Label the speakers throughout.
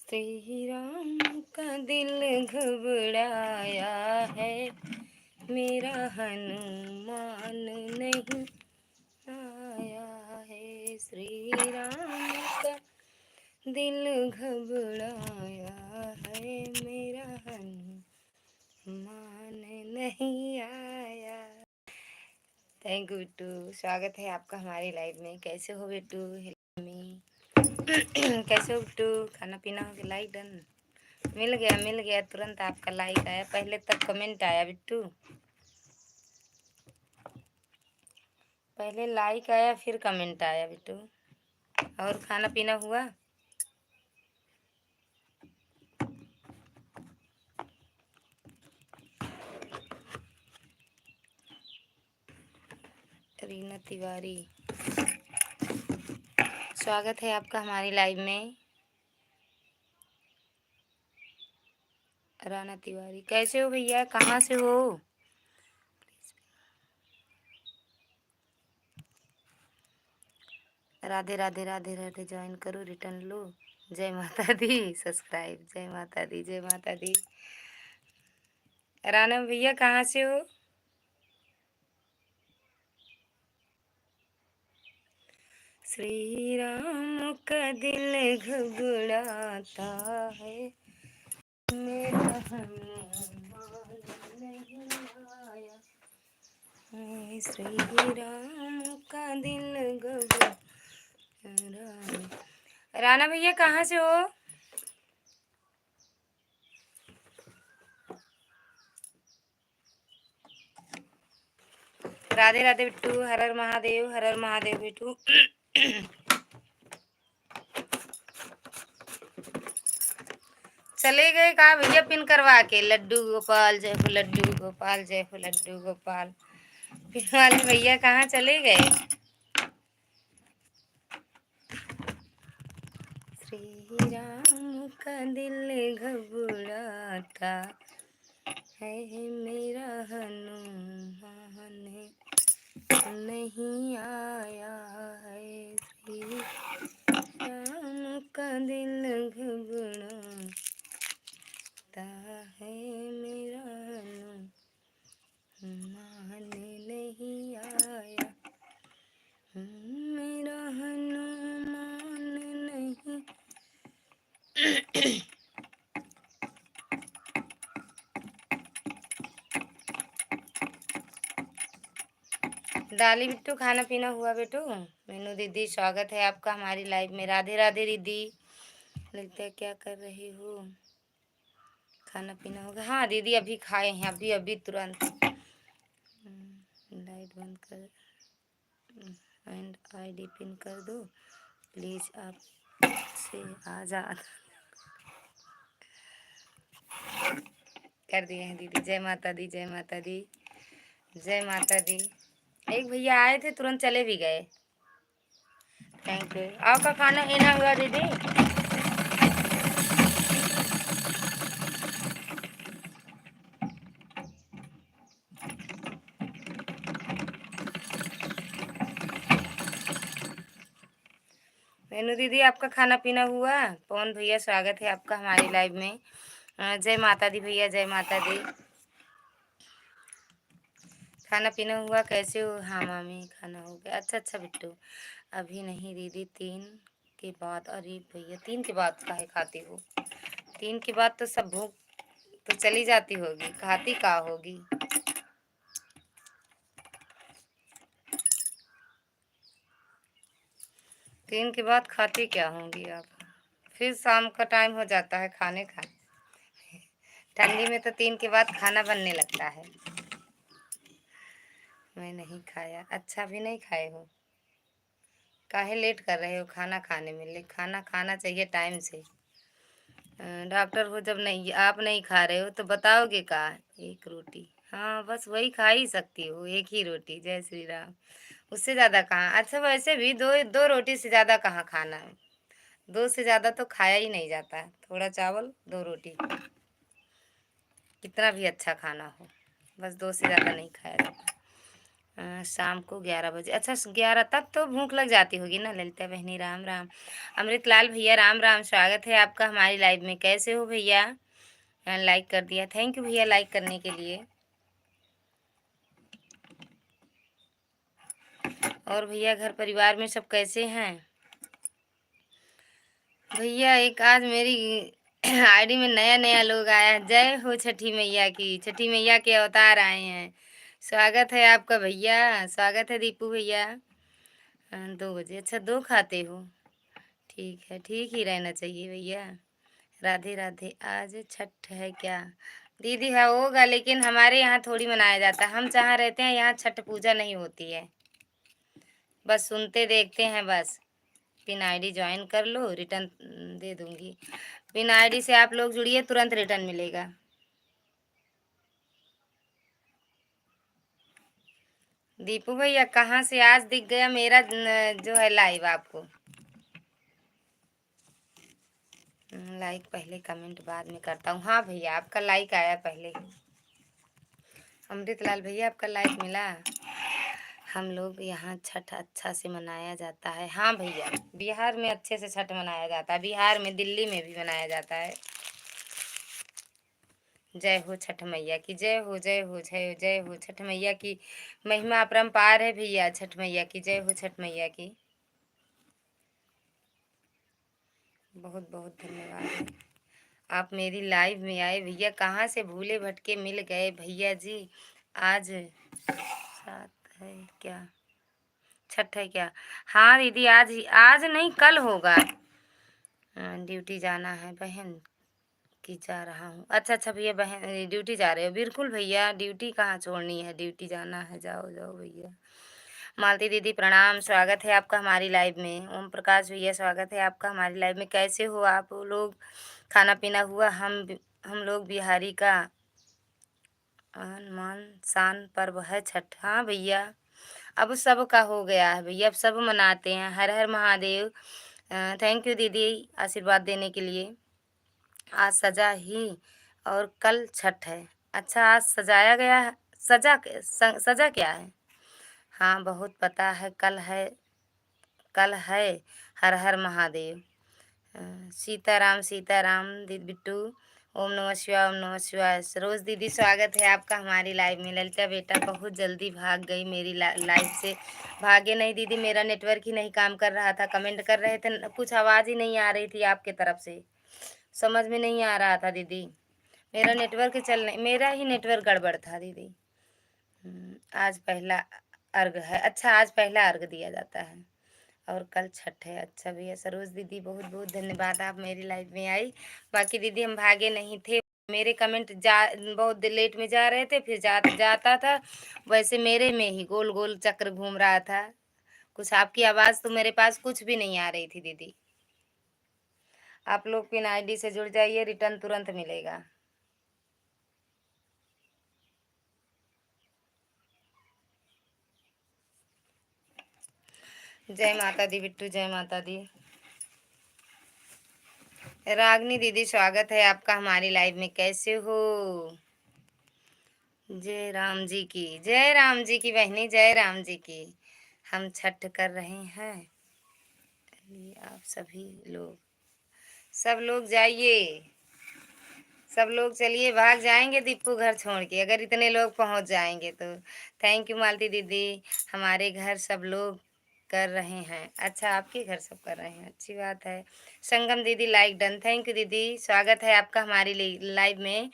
Speaker 1: श्री राम का दिल घबराया है, मेरा हनुमान नहीं आया है। श्री राम का दिल घबराया है, मेरा हनुमान नहीं आया। थैंक यू बिट्टू, स्वागत है आपका हमारी लाइव में। कैसे हो बिट्टू? Hello mummy. कैसे हो बिट्टू? खाना पीना हो गया? Like done. मिल गया तुरंत आपका लाइक आया। पहले तक कमेंट आया बिट्टू, पहले लाइक आया फिर कमेंट आया बिट्टू। और खाना पीना हुआ? रीना तिवारी, स्वागत है आपका हमारी लाइव में। राना तिवारी, कैसे हो भैया? कहाँ से हो? राधे राधे राधे राधे। ज्वाइन करो, रिटर्न लो। जय माता दी। सब्सक्राइब। जय माता दी, जय माता दी। राना भैया कहाँ से हो? श्री राम का दिल घबराता है, मेरा हनुमान नहीं आया है। श्री राम का दिल घबरा। राणा भैया कहाँ से हो? राधे राधे बिट्टू। हर हर महादेव, हर हर महादेव बिट्टू। चले गए कहा भैया पिन करवा के? लड्डू गोपाल जय हो, लड्डू गोपाल जय हो, लड्डू गोपाल। पिन वाले भैया कहाँ चले गए? श्री राम का दिल घबराता है, मेरा हनुमान नहीं आया है। श्री राम का दिल घबराता है, मेरा हनुमान नहीं आया। मेरा हनुमान नहीं। डाली बिट्टू, खाना पीना हुआ बेटू? मीनू दीदी, स्वागत है आपका हमारी लाइव में। राधे राधे दीदी। लगता है क्या कर रही हो? खाना पीना होगा? हाँ दीदी, अभी खाए हैं, अभी अभी तुरंत। लाइट बंद कर एंड आईडी पिन कर दो प्लीज, आप से आजाद कर दिए हैं दीदी। जय माता दी, जय माता दी, जय माता दी। एक भैया आए थे, तुरंत चले भी गए। Thank you. आपका खाना पीना हुआ दीदी? मेनू दीदी, आपका खाना पीना हुआ? पवन भैया, स्वागत है आपका हमारी लाइव में। जय माता दी भैया, जय माता दी। खाना पीना हुआ? कैसे हो? हाँ मामी, खाना हो गया। अच्छा अच्छा बिट्टू, अभी नहीं दीदी, 3 के बाद। अरे भैया 3 के बाद काहे खाती हो? 3 के बाद तो सब भूख तो चली जाती होगी, खाती का होगी? 3 के बाद खाती क्या होंगी आप? फिर शाम का टाइम हो जाता है खाने का। ठंडी में तो 3 के बाद खाना बनने लगता है। मैं नहीं खाया। अच्छा, भी नहीं खाए हो? काहे लेट कर रहे हो खाना खाने में? खाना खाना चाहिए टाइम से। डॉक्टर हो जब नहीं, आप नहीं खा रहे हो तो बताओगे का? एक रोटी, हाँ बस वही खा ही सकती हो, एक ही रोटी। जय श्री राम। उससे ज़्यादा कहाँ? अच्छा वैसे भी दो दो रोटी से ज़्यादा कहाँ खाना है? 2 से ज़्यादा तो खाया ही नहीं जाता है। थोड़ा चावल, 2 रोटी, कितना भी अच्छा खाना हो, बस 2 से ज़्यादा नहीं खाया जाता। शाम को 11 बजे। अच्छा 11 तब तो भूख लग जाती होगी ना ललिता बहनी। राम राम। अमृतलाल भैया राम राम, स्वागत है आपका हमारी लाइव में। कैसे हो भैया? लाइक कर दिया, थैंक यू भैया लाइक करने के लिए। और भैया घर परिवार में सब कैसे हैं? भैया एक आज मेरी आईडी में नया नया लोग आया है। जय हो छठी मैया की, छठी मैया के अवतार आए हैं। स्वागत है आपका भैया, स्वागत है दीपू भैया। 2 बजे, अच्छा 2 खाते हो, ठीक है, ठीक ही रहना चाहिए भैया। राधे राधे। आज छठ है क्या? दीदी हाँ होगा, लेकिन हमारे यहाँ थोड़ी मनाया जाता है। हम जहाँ रहते हैं यहाँ छठ पूजा नहीं होती है, बस सुनते देखते हैं बस। पिन आईडी ज्वाइन कर लो, रिटर्न दे दूंगी। पिन आईडी से आप लोग जुड़िए, तुरंत रिटर्न मिलेगा। दीपू भैया कहाँ से आज दिख गया मेरा जो है लाइव आपको? लाइक पहले, कमेंट बाद में करता हूँ। हाँ भैया आपका लाइक आया पहले। अमृतलाल भैया आपका लाइक मिला। हम लोग यहाँ छठ अच्छा से मनाया जाता है। हाँ भैया बिहार में अच्छे से छठ मनाया जाता है, बिहार में, दिल्ली में भी मनाया जाता है। जय हो छठ मैया की, जय हो जय हो जय जय हो छठ मैया की। महिमा अपरंपार है भैया, छठ मैया की जय हो, छठ मैया की बहुत बहुत धन्यवाद है। आप मेरी लाइव में आए भैया, कहाँ से भूले भटके मिल गए भैया जी। आज साथ है क्या, छठ है क्या? हाँ दीदी आज ही, आज नहीं कल होगा। ड्यूटी जाना है बहन की, जा रहा हूँ। अच्छा अच्छा भैया, बहन ड्यूटी जा रहे हो? बिल्कुल भैया, ड्यूटी कहाँ छोड़नी है, ड्यूटी जाना है, जाओ जाओ भैया। मालती दीदी प्रणाम, स्वागत है आपका हमारी लाइव में। ओम प्रकाश भैया स्वागत है आपका हमारी लाइव में। कैसे हो आप लोग? खाना पीना हुआ? हम लोग बिहारी का मान शान पर्व है छठ। हाँ भैया अब सब का हो गया है भैया, अब सब मनाते हैं। हर हर महादेव। थैंक यू दीदी आशीर्वाद देने के लिए। आज सजा ही और कल छठ है। अच्छा आज सजाया गया है, सजा क्या है? हाँ बहुत पता है, कल है, कल है। हर हर महादेव। सीताराम सीताराम दीदी बिट्टू। ओम नमः शिवाय, ओम नमः शिवाय। सरोज दीदी स्वागत है आपका हमारी लाइव में। ललिता बेटा बहुत जल्दी भाग गई मेरी लाइव से। भागे नहीं दीदी, मेरा नेटवर्क ही नहीं काम कर रहा था। कमेंट कर रहे थे, कुछ आवाज़ ही नहीं आ रही थी आपके तरफ से, समझ में नहीं आ रहा था दीदी। मेरा नेटवर्क चलने, मेरा ही नेटवर्क गड़बड़ था दीदी। आज पहला अर्घ है। अच्छा आज पहला अर्घ दिया जाता है और कल छठ है। अच्छा भैया सरोज दीदी बहुत बहुत धन्यवाद, आप मेरी लाइफ में आई। बाकी दीदी हम भागे नहीं थे, मेरे कमेंट बहुत लेट में जा रहे थे, फिर जाता था वैसे मेरे में ही गोल गोल चक्र घूम रहा था। कुछ आपकी आवाज़ तो मेरे पास कुछ भी नहीं आ रही थी दीदी। आप लोग पिन आईडी से जुड़ जाइए, रिटर्न तुरंत मिलेगा। जय माता दी बिट्टू, जय माता दी। रागनी दीदी स्वागत है आपका हमारी लाइव में। कैसे हो? जय राम जी की, जय राम जी की बहनी, जय राम जी की। हम छठ कर रहे हैं, ये आप सभी लोग, सब लोग जाइए, सब लोग चलिए, भाग जाएंगे दीपू घर छोड़ के अगर इतने लोग पहुंच जाएंगे तो। थैंक यू मालती दीदी, हमारे घर सब लोग कर रहे हैं। अच्छा आपके घर सब कर रहे हैं, अच्छी बात है। संगम दीदी लाइक डन, थैंक यू दीदी, स्वागत है आपका हमारी लाइव में।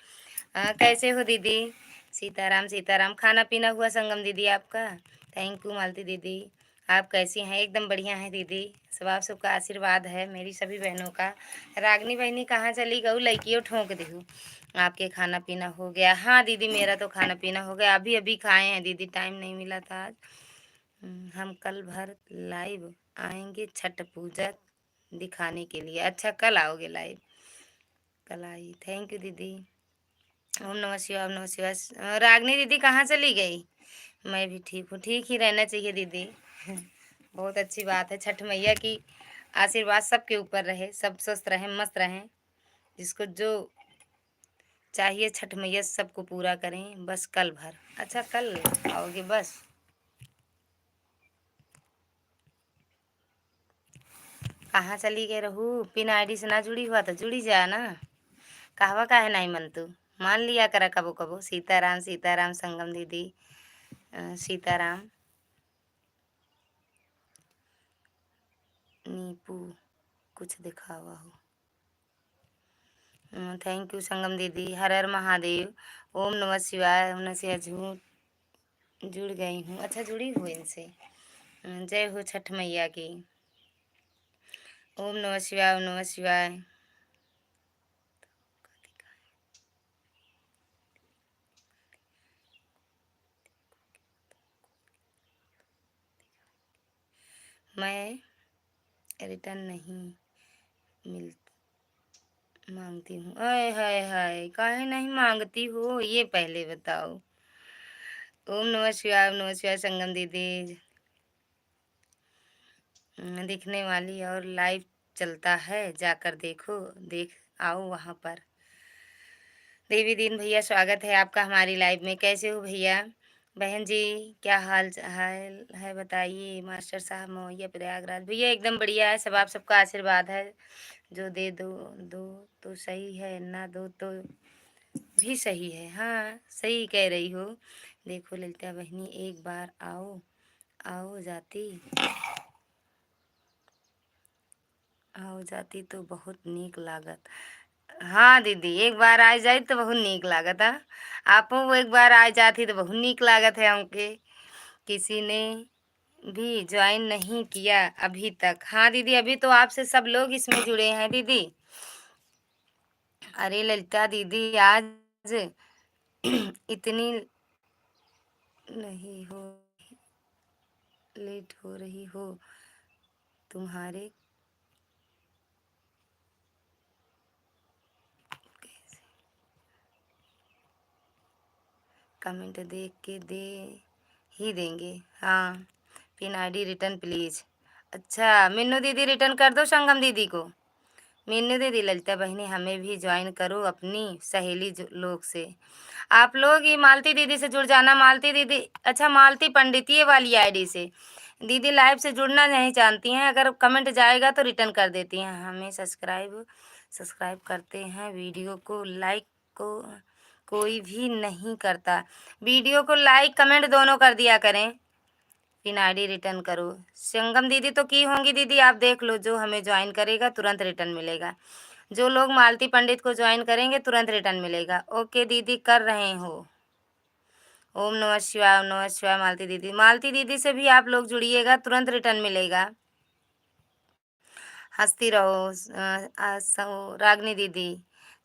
Speaker 1: कैसे हो दीदी? सीताराम सीताराम। खाना पीना हुआ संगम दीदी आपका? थैंक यू मालती दीदी, आप कैसी हैं? एकदम बढ़िया हैं दीदी, सब आप सबका आशीर्वाद है मेरी सभी बहनों का। रागनी बहनी कहाँ चली गऊ, लड़कियों ठोंक दीहू। आपके खाना पीना हो गया? हाँ दीदी मेरा तो खाना पीना हो गया, अभी अभी खाए हैं दीदी, टाइम नहीं मिला था आज। हम कल भर लाइव आएंगे छठ पूजा दिखाने के लिए। अच्छा कल आओगे लाइव? कल आई, थैंक यू दीदी। ओम नमः शिवाय, ओम नमः शिवाय। रागनी दीदी कहाँ चली गई? मैं भी ठीक हूँ, ठीक ही रहना चाहिए दीदी। बहुत अच्छी बात है, छठ मैया की आशीर्वाद सबके ऊपर रहे, सब स्वस्थ रहें मस्त रहें, जिसको जो चाहिए छठ मैया सबको पूरा करें। बस कल भर, अच्छा कल आओगे बस? कहाँ चली गई रहू? पिन आईडी से ना जुड़ी हुआ तो जुड़ी जा ना। कहवा काहे नहीं मन तू? मान लिया करा कबो कबो। सीताराम सीताराम संगम दीदी। सीताराम नीपू कुछ दिखा हुआ हो। थैंक यू संगम दीदी। हर हर महादेव। ओम नमः शिवाय। ओम नमः शिवाय। जुड़ गई हूँ। अच्छा जुड़ी हूँ इनसे। जय हो छठ मैया की। ओम नमः शिवाय। ओम नमः शिवाय। मैं रिटर्न नहीं मिल मांगती हूँ। अय हाय हाय, काहे नहीं मांगती हो ये पहले बताओ। ओम नमः शिवाय। ओम नमः शिवाय संगम दीदी। दिखने वाली और लाइव चलता है, जाकर देखो। देख आओ वहाँ पर। देवी दीन भैया स्वागत है आपका हमारी लाइव में। कैसे हो भैया? बहन जी क्या हाल हाल है बताइए। मास्टर साहब मवैया प्रयागराज। भैया एकदम बढ़िया है सब। आप सबका आशीर्वाद है। जो दे दो दो तो सही है, ना दो तो भी सही है। हाँ सही कह रही हो। देखो ललिता बहनी एक बार आओ आओ जाती आओ जाती तो बहुत नीक लागत। हाँ दीदी एक बार आ जाई तो बहुत नीक लागत। हाँ आपो एक बार आ जाती तो बहुत नीक लागत है हमके। किसी ने भी ज्वाइन नहीं किया अभी तक। हाँ दीदी अभी तो आपसे सब लोग इसमें जुड़े हैं दीदी। अरे ललिता दीदी आज इतनी नहीं हो लेट हो रही हो तुम्हारे कमेंट देख के दे ही देंगे। हाँ पिन आईडी रिटर्न प्लीज। अच्छा मीनू दीदी रिटर्न कर दो संगम दीदी को। मीनू दीदी ललिता बहनी हमें भी ज्वाइन करो अपनी सहेली लोग से। आप लोग ही मालती दीदी से जुड़ जाना। मालती दीदी अच्छा मालती पंडित ये वाली आईडी से दीदी लाइव से जुड़ना नहीं जानती हैं। अगर कमेंट जाएगा तो रिटर्न कर देती हैं। हमें सब्सक्राइब सब्सक्राइब करते हैं वीडियो को लाइक को कोई भी नहीं करता। वीडियो को लाइक कमेंट दोनों कर दिया करें। पिन आईडी रिटर्न करो। संगम दीदी तो की होंगी दीदी आप देख लो। जो हमें ज्वाइन करेगा तुरंत रिटर्न मिलेगा। जो लोग मालती पंडित को ज्वाइन करेंगे तुरंत रिटर्न मिलेगा। ओके दीदी कर रहे हो। ओम नमः शिवाय। ओम नमः शिवाय मालती दीदी। मालती दीदी से भी आप लोग जुड़िएगा तुरंत रिटर्न मिलेगा। हंसती रहो। रागनी दीदी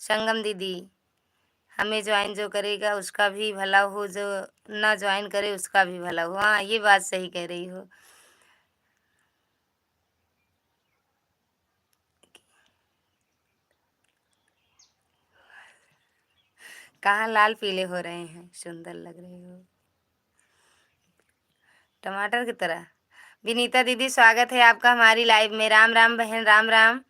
Speaker 1: संगम दीदी हमें ज्वाइन जो करेगा उसका भी भला हो, जो ना ज्वाइन करे उसका भी भला हो। हाँ ये बात सही कह रही हो। कहाँ लाल पीले हो रहे हैं, सुंदर लग रहे हो टमाटर की तरह। विनीता दीदी स्वागत है आपका हमारी लाइव में। राम राम बहन राम राम।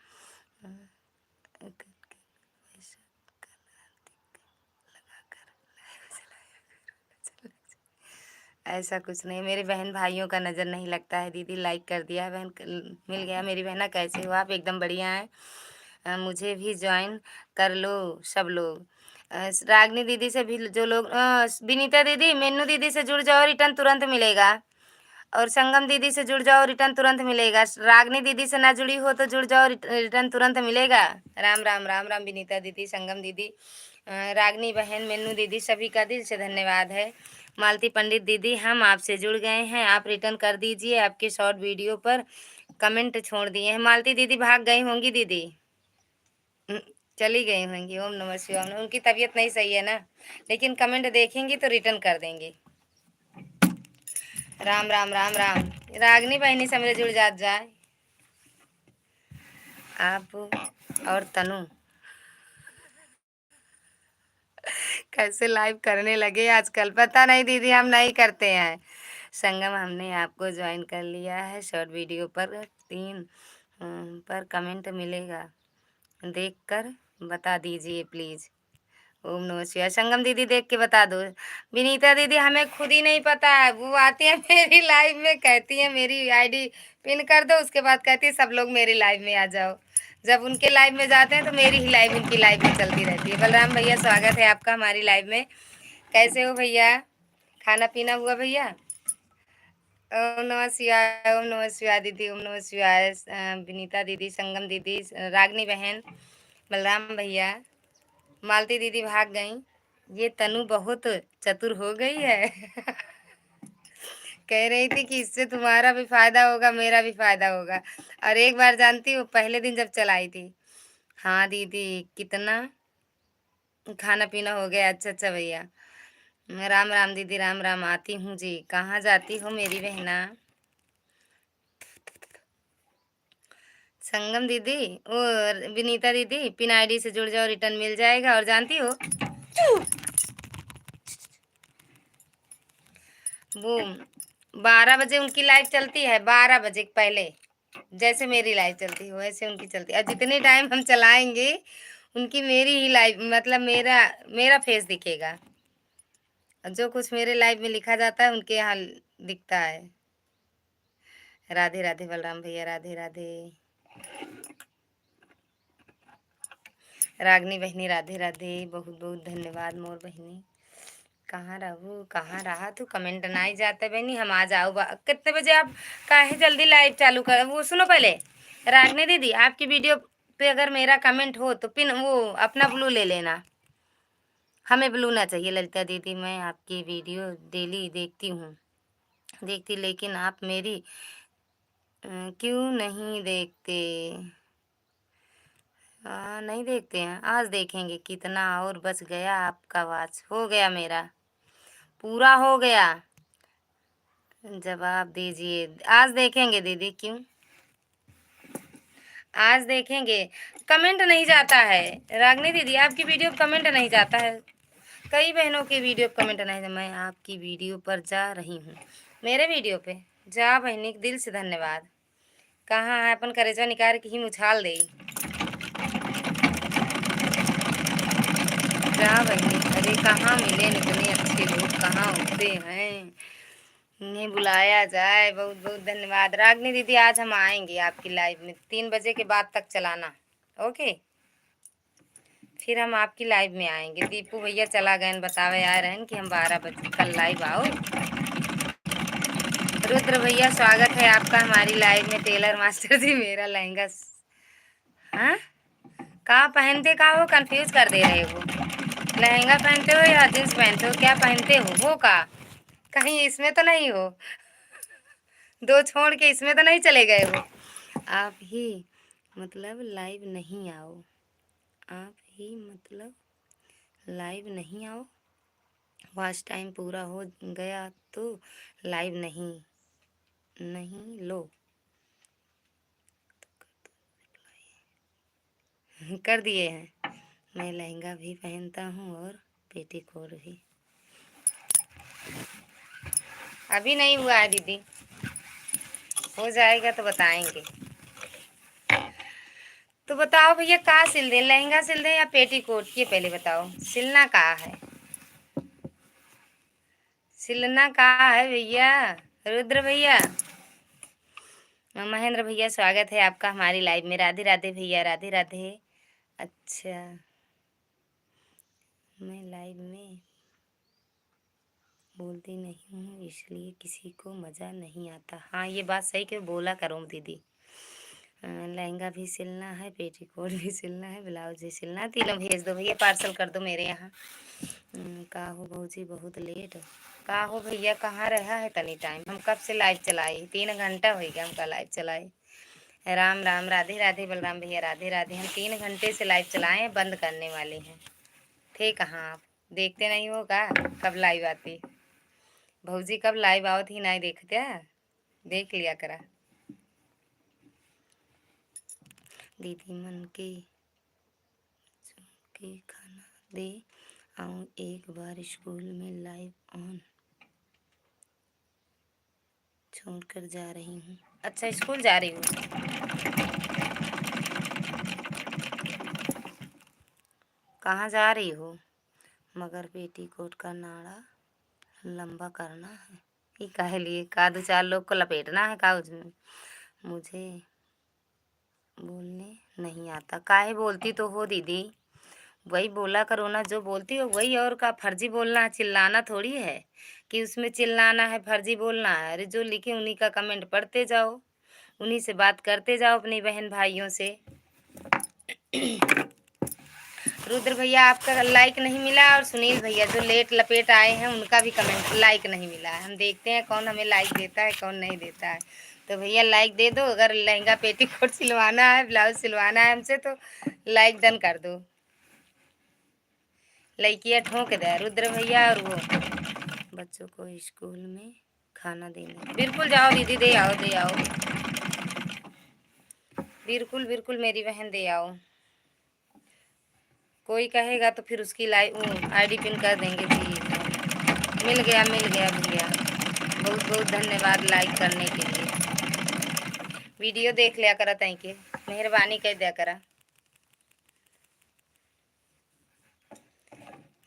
Speaker 1: ऐसा कुछ नहीं, मेरे बहन भाइयों का नज़र नहीं लगता है दीदी। लाइक कर दिया बहन। मिल गया। मेरी बहना कैसे हो आप? एकदम बढ़िया है। मुझे भी ज्वाइन कर लो सब लोग। रागनी दीदी से भी जो लोग विनीता दीदी मेनू दीदी से जुड़ जाओ रिटर्न तुरंत मिलेगा। और संगम दीदी से जुड़ जाओ रिटर्न तुरंत मिलेगा। रागनी दीदी से ना जुड़ी हो तो जुड़ जाओ रिटर्न तुरंत मिलेगा। राम राम राम राम विनीता दीदी संगम दीदी रागनी बहन मेनू दीदी सभी का दिल से धन्यवाद है। मालती पंडित दीदी हम आपसे जुड़ गए हैं। आप रिटर्न कर दीजिए। आपके शॉर्ट वीडियो पर कमेंट छोड़ दिए हैं। मालती दीदी भाग गई होंगी दीदी। हम्म, चली गई होंगी। ओम नमः शिवाय। उनकी तबीयत नहीं सही है ना, लेकिन कमेंट देखेंगी तो रिटर्न कर देंगे। राम राम राम राम। रागनी बहनी से मेरे जुड़ जाए आप। और तनु कैसे लाइव करने लगे आजकल? पता नहीं दीदी हम नहीं करते हैं। संगम हमने आपको ज्वाइन कर लिया है। शॉर्ट वीडियो पर 3 पर कमेंट मिलेगा, देखकर बता दीजिए प्लीज़। ओम नमः शिवाय। संगम दीदी देख के बता दो। विनीता दीदी हमें खुद ही नहीं पता है, वो आती है मेरी लाइव में, कहती है मेरी आईडी पिन कर दो, उसके बाद कहती है सब लोग मेरी लाइव में आ जाओ। जब उनके लाइव में जाते हैं तो मेरी ही लाइव उनकी लाइव में चलती रहती है। बलराम भैया स्वागत है आपका हमारी लाइव में। कैसे हो भैया? खाना पीना हुआ भैया? ओम नमः शिवाय, ओम नमः शिवाय दीदी, ओम नमः शिवाय। विनीता दीदी, संगम दीदी, रागनी बहन, बलराम भैया, मालती दीदी भाग गई। ये तनु बहुत चतुर हो गई है। कह रही थी कि इससे तुम्हारा भी फायदा होगा, मेरा भी फायदा होगा। और एक बार जानती हो, पहले दिन जब चलाई थी, हाँ दीदी कितना खाना पीना हो गया। अच्छा अच्छा भैया, राम राम दीदी, राम राम। आती हूँ जी। कहाँ जाती हो मेरी बहना? संगम दीदी और विनीता दीदी, पिन आईडी से जुड़ जाओ, रिटर्न मिल जाएगा। और जानती हो वो 12 बजे उनकी लाइव चलती है, 12 बजे पहले जैसे मेरी लाइव चलती है वैसे उनकी चलती है। और जितने टाइम हम चलाएंगे उनकी मेरी ही लाइव, मतलब मेरा मेरा फेस दिखेगा। और जो कुछ मेरे लाइव में लिखा जाता है उनके यहाँ दिखता है। राधे राधे बलराम भैया, राधे राधे। रागनी बहनी, राधे राधे। बहुत बहुत धन्यवाद मोर बहनी। कहाँ रहू, कहाँ रहा तू? कमेंट ना ही जाते बहनी, हम आ जाओ। कितने बजे आप काहे जल्दी लाइव चालू कर? वो सुनो पहले, रागनी दीदी आपकी वीडियो पे अगर मेरा कमेंट हो तो पिन वो अपना ब्लू ले लेना। हमें ब्लू ना चाहिए। ललिता दीदी मैं आपकी वीडियो डेली देखती हूँ, देखती, लेकिन आप मेरी क्यों नहीं देखते? नहीं देखते हैं। आज देखेंगे। कितना और बच गया आपका वाच? हो गया मेरा, पूरा हो गया। जवाब दीजिए। आज देखेंगे दीदी। क्यों आज देखेंगे? कमेंट नहीं जाता है रागनी दीदी, आपकी वीडियो पे कमेंट नहीं जाता है। कई बहनों की वीडियो पे कमेंट नहीं। मैं आपकी वीडियो पर जा रही हूँ। मेरे वीडियो पे जा बहनी, दिल से धन्यवाद। कहाँ है अपन करेजा निकाल के ही उछाल दे। जा बहनी। अरे कहाँ मिले इतने अच्छे लोग, कहाँ होते हैं, इन्हें बुलाया जाए। बहुत बहुत धन्यवाद रागनी दीदी। आज हम आएंगे आपकी लाइव में 3 बजे के बाद तक चलाना। ओके, फिर हम आपकी लाइव में आएंगे। दीपू भैया चला गए, बतावे आ रहे हैं कि हम 12 बजे कल लाइव आओ। रुद्र भैया स्वागत है आपका हमारी लाइव में। टेलर मास्टर जी मेरा लहंगा, हाँ कहाँ पहनते, का हो कंफ्यूज कर दे रहे हो? लहंगा पहनते हो या जींस पहनते हो? क्या पहनते हो? वो का कहीं इसमें तो नहीं हो? दो छोड़ के इसमें तो नहीं चले गए हो? आप ही मतलब लाइव नहीं आओ, आप ही मतलब लाइव नहीं आओ। वॉच टाइम पूरा हो गया तो लाइव नहीं नहीं लो। कर दिए हैं। मैं लहंगा भी पहनता हूँ और पेटीकोट भी। अभी नहीं हुआ है दीदी, हो जाएगा तो बताएंगे। तो बताओ भैया, कहाँ सिल दें? लहंगा सिल दें या पेटीकोट? ये पहले बताओ, सिलना कहाँ है? सिलना कहाँ है भैया? रुद्र भैया, महेंद्र भैया स्वागत है आपका हमारी लाइव में। राधे राधे भैया, राधे राधे। अच्छा, मैं लाइव में बोलती नहीं हूँ इसलिए किसी को मज़ा नहीं आता। हाँ ये बात सही कि बोला करो दीदी। लहंगा भी सिलना है, पेटीकोट भी सिलना है, ब्लाउज भी सिलना है। तीनों भेज दो भैया, पार्सल कर दो मेरे यहाँ। का हो बहूजी बहुत लेट? का हो भैया, कहाँ रहा है तनी टाइम? हम कब से लाइव चलाई? 3 घंटा हो गया हमका लाइव चलाए। राम राम, राधे राधे बलराम भैया, राधे राधे। हम 3 घंटे से लाइव चलाए हैं, बंद करने वाले हैं। थे कहाँ आप? देखते नहीं हो का कब लाइव आती? भौजी कब लाइव आओ थी, नहीं देखते? देख लिया करा। दीदी मन के खाना दे आऊँ एक बार, स्कूल में लाइव ऑन छोड़कर जा रही हूँ। अच्छा स्कूल जा रही हूँ? कहाँ जा रही हो? मगर पेटीकोट का नाड़ा लंबा करना है। ये काहे लिए? का दो चार लोग को लपेटना है का उसमें? मुझे बोलने नहीं आता। काहे बोलती तो हो दीदी, वही बोला करो ना जो बोलती हो वही। और का फर्जी बोलना है? चिल्लाना थोड़ी है कि उसमें चिल्लाना है, फर्जी बोलना है। अरे जो लिखे उन्हीं का कमेंट पढ़ते जाओ, उन्हीं से बात करते जाओ अपनी बहन भाइयों से। रुद्र भैया आपका लाइक नहीं मिला, और सुनील भैया जो लेट लपेट आए हैं उनका भी कमेंट लाइक नहीं मिला है। हम देखते हैं कौन हमें लाइक देता है कौन नहीं देता है। तो भैया लाइक दे दो। अगर लहंगा पेटीकोट सिलवाना है, ब्लाउज सिलवाना है हमसे तो लाइक डन कर दो। लड़कियाँ ठोक दे रुद्र भैया। और वो बच्चों को स्कूल में खाना देने बिल्कुल जाओ दीदी, दे आओ दे आओ, बिल्कुल बिल्कुल मेरी बहन दे आओ। कोई कहेगा तो फिर उसकी आईडी पिन कर देंगे जी। मिल गया भैया, बहुत बहुत धन्यवाद लाइक करने के लिए। वीडियो देख लिया करा, तैं के मेहरबानी कर दिया करा।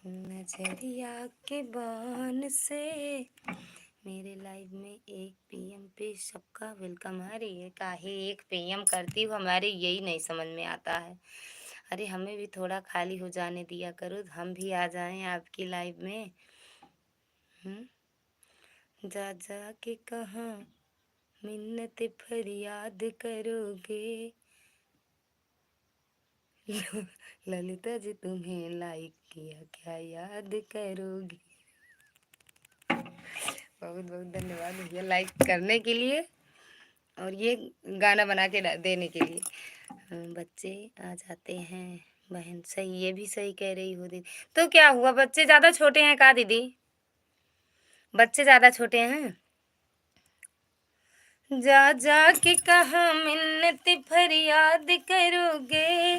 Speaker 1: नजरिया के बान से मेरे लाइव में 1 PM पे सबका वेलकम। अरे ये काहे 1 PM करती हूँ, हमारे यही नहीं समझ में आता है। अरे हमें भी थोड़ा खाली हो जाने दिया करो, हम भी आ जाएं आपकी लाइव में। जा जा के कहाँ मिन्नत फरियाद करोगे, ललिता जी तुम्हें लाइक किया क्या याद करोगे। बहुत बहुत धन्यवाद भैया लाइक करने के लिए और ये गाना बना के देने के लिए। बच्चे आ जाते हैं बहन, सही, ये भी सही कह रही हो दीदी। तो क्या हुआ, बच्चे ज़्यादा छोटे हैं का दीदी? बच्चे ज़्यादा छोटे हैं? जा जा के कहा मिन्नत फरियाद करोगे,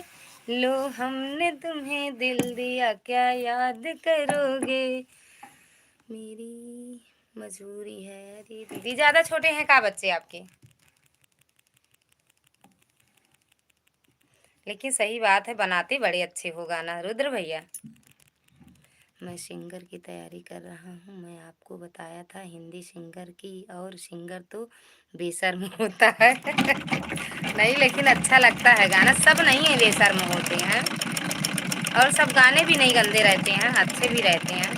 Speaker 1: लो हमने तुम्हें दिल दिया क्या याद करोगे, मेरी मजबूरी है। अरे दीदी ज़्यादा छोटे हैं का बच्चे आपके? लेकिन सही बात है, बनाते बड़े अच्छे हो गाना रुद्र भैया। मैं सिंगर की तैयारी कर रहा हूँ। मैं आपको बताया था हिंदी सिंगर की, और सिंगर तो बेशर्म होता है। नहीं लेकिन अच्छा लगता है गाना, सब नहीं है बेशर्म होते हैं, और सब गाने भी नहीं गंदे रहते हैं, अच्छे भी रहते हैं।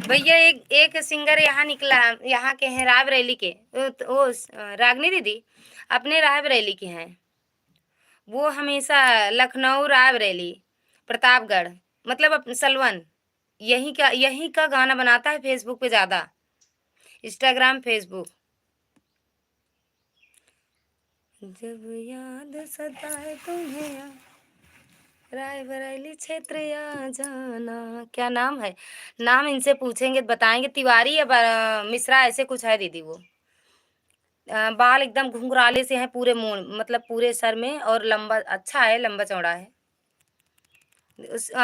Speaker 1: भैया एक एक सिंगर यहाँ निकला, यहाँ के हैं रायबरेली के, वो रागनी दीदी अपने रायबरेली के हैं। वो हमेशा लखनऊ, रायबरेली, प्रतापगढ़, मतलब सलवन, यहीं का गाना बनाता है फेसबुक पे ज़्यादा, इंस्टाग्राम फेसबुक। जब याद सताए तुम्हें रायबरेली क्षेत्र आ जाना। क्या नाम है? नाम इनसे पूछेंगे बताएंगे। तिवारी या मिश्रा ऐसे कुछ है दीदी। वो बाल एकदम घुंघराले से हैं पूरे मुंह, मतलब पूरे सर में, और लंबा अच्छा है, लंबा चौड़ा है।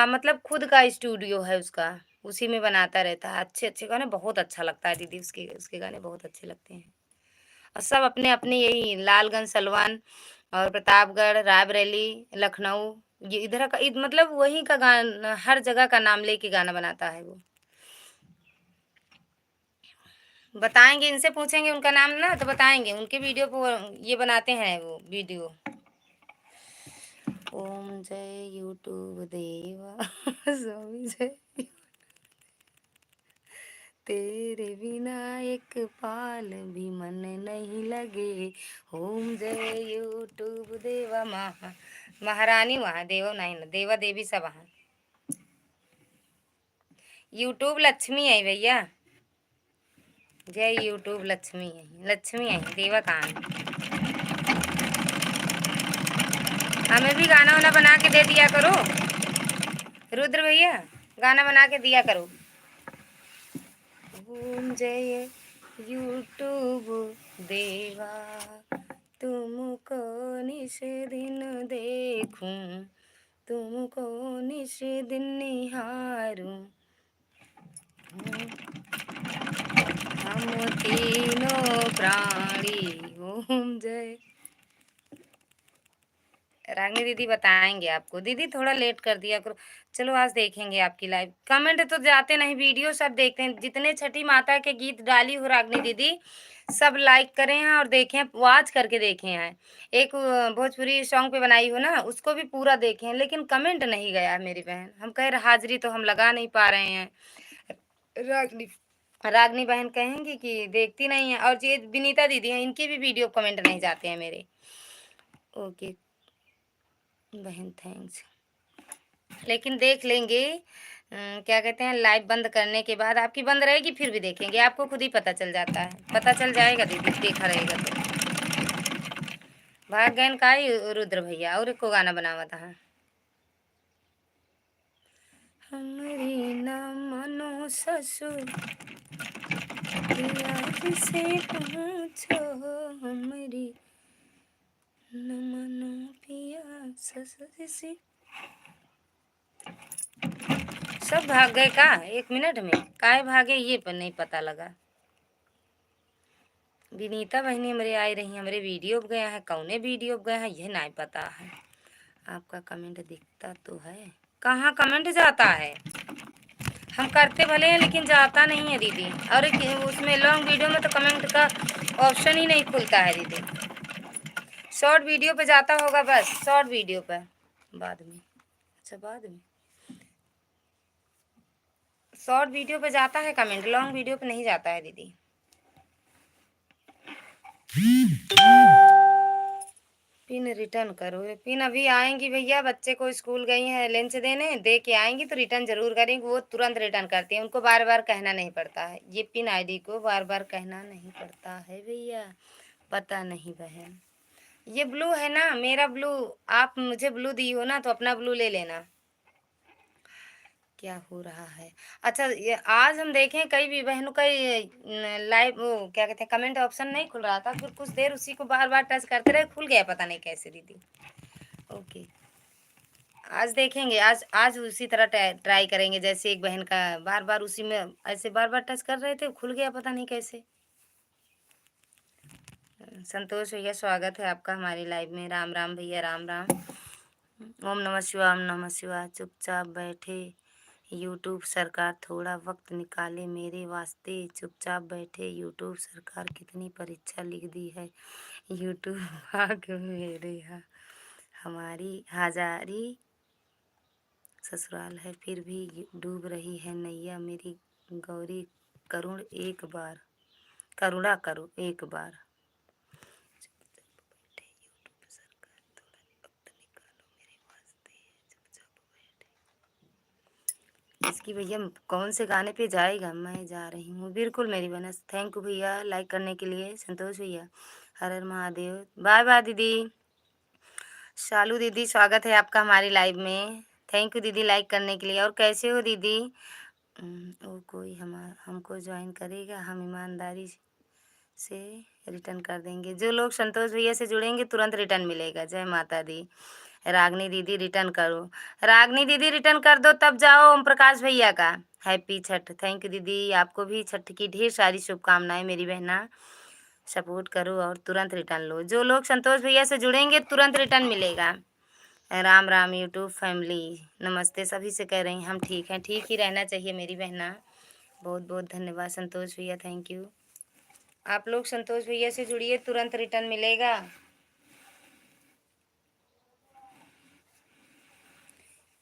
Speaker 1: मतलब खुद का स्टूडियो है उसका, उसी में बनाता रहता है। अच्छे अच्छे गाने, बहुत अच्छा लगता है दीदी, उसके उसके गाने बहुत अच्छे लगते हैं। और सब अपने अपने यही लालगंज, सलवान और प्रतापगढ़, रायबरेली, लखनऊ, ये इधर का मतलब वहीं का गाना, हर जगह का नाम लेके गाना बनाता है वो। बताएंगे, इनसे पूछेंगे उनका नाम ना तो बताएंगे। उनके वीडियो पर ये बनाते हैं वो वीडियो। ओम जय यूट्यूब देवा स्वामी जय, तेरे बिना एक पाल भी मन नहीं लगे। ओम जय यूट्यूब देवा महारानी वहाँ देव नहीं ना, देवा देवी सब वहाँ। यूट्यूब लक्ष्मी है भैया, जय यूट्यूब लक्ष्मी है, लक्ष्मी है, देवा कहाँ है? हमें भी गाना वाना बना के दे दिया करो रुद्र भैया, गाना बना के दिया करो। ओम जय यूट्यूब देवा, तुमको निश दिन देखूं, तुमको निश दिन निहारूं, हम तीनों प्राणी। ओम जय। रागिनी दीदी बताएंगे आपको। दीदी थोड़ा लेट कर दिया करो। चलो आज देखेंगे आपकी लाइव। कमेंट तो जाते नहीं, वीडियो सब देखते हैं। जितने छठी माता के गीत डाली हो रागिनी दीदी, सब लाइक करें हैं और देखें, वॉच करके देखे हैं। एक भोजपुरी सॉन्ग पे बनाई हो ना, उसको भी पूरा देखे हैं, लेकिन कमेंट नहीं गया है मेरी बहन। हम कह रहे हाजिरी तो हम लगा नहीं पा रहे हैं। रागनी रागनी बहन कहेंगी कि देखती नहीं है, और ये विनीता दीदी हैं, इनकी भी वीडियो कमेंट नहीं जाते हैं मेरे। ओके बहन थैंक्स, लेकिन देख लेंगे। क्या कहते हैं, लाइव बंद करने के बाद आपकी बंद रहेगी फिर भी देखेंगे, आपको खुद ही पता चल जाता है, पता चल जाएगा दीदी देखा रहेगा तो। भाग गयन का ही रुद्र भैया, और एक को गाना बनावा था। हमरी न मनो ससुर से पूछो, हमरी न मनो पिया ससुर से। सब भाग गए का 1 मिनट में? काहे भागे ये पर नहीं पता लगा। विनीता बहनी हमारे आई रही, हमारे वीडियो गए हैं, कौने वीडियो गए हैं यह नहीं पता है। आपका कमेंट दिखता तो है, कहाँ कमेंट जाता है? हम करते भले हैं लेकिन जाता नहीं है दीदी। और उसमें लॉन्ग वीडियो में तो कमेंट का ऑप्शन ही नहीं खुलता है दीदी। शॉर्ट वीडियो पे जाता होगा बस, शॉर्ट वीडियो पे बाद में। अच्छा बाद में शॉर्ट वीडियो पे जाता है कमेंट, लॉन्ग वीडियो पे नहीं जाता है दीदी। पिन रिटर्न करो। पिन अभी आएंगी भैया, बच्चे को स्कूल गई हैं लंच देने, दे के आएंगी तो रिटर्न जरूर करेंगी। वो तुरंत रिटर्न करती हैं, उनको बार बार कहना नहीं पड़ता है। ये पिन आईडी को बार बार कहना नहीं पड़ता है भैया, पता नहीं बहन। ये ब्लू है ना मेरा ब्लू, आप मुझे ब्लू दी हो ना तो अपना ब्लू ले लेना। क्या हो रहा है? अच्छा ये आज हम देखें कई भी बहनों का लाइव वो क्या कहते हैं कमेंट ऑप्शन नहीं खुल रहा था, फिर कुछ देर उसी को बार बार टच करते रहे, खुल गया पता नहीं कैसे दीदी। ओके आज देखेंगे, आज आज उसी तरह ट्राई करेंगे जैसे एक बहन का बार बार उसी में ऐसे बार बार टच कर रहे थे, खुल गया पता नहीं कैसे। संतोष भैया स्वागत है आपका हमारी लाइव में। राम राम भैया, राम राम। ओम नमः शिवाय, ओम नमः शिवाय। चुपचाप बैठे यूट्यूब सरकार, थोड़ा वक्त निकाले मेरे वास्ते। चुपचाप बैठे यूट्यूब सरकार, कितनी परीक्षा लिख दी है यूट्यूब भाग मेरे यहाँ। हमारी हाजारी ससुराल है फिर भी डूब रही है नैया मेरी गौरी, करुण एक बार करुणा करो एक बार। इसकी भैया कौन से गाने पे जाएगा? मैं जा रही हूँ बिल्कुल मेरी बनस। थैंक यू भैया लाइक करने के लिए संतोष भैया। हर हर महादेव। बाय बाय दीदी। शालू दीदी स्वागत है आपका हमारी लाइव में। थैंक यू दीदी लाइक करने के लिए। और कैसे हो दीदी? वो कोई हमको ज्वाइन करेगा, हम ईमानदारी से रिटर्न कर देंगे। जो लोग संतोष भैया से जुड़ेंगे तुरंत रिटर्न मिलेगा। जय माता दी। रागनी दीदी रिटर्न करो, रागनी दीदी रिटर्न कर दो तब जाओ ओम प्रकाश भैया का। हैप्पी छठ। थैंक यू दीदी, आपको भी छठ की ढेर सारी शुभकामनाएं मेरी बहना। सपोर्ट करो और तुरंत रिटर्न लो। जो लोग संतोष भैया से जुड़ेंगे तुरंत रिटर्न मिलेगा। राम राम यूट्यूब फैमिली, नमस्ते। सभी से कह रही हैं हम ठीक हैं, ठीक ही रहना चाहिए मेरी बहना। बहुत बहुत धन्यवाद संतोष भैया, थैंक यू। आप लोग संतोष भैया से जुड़िए, तुरंत रिटर्न मिलेगा।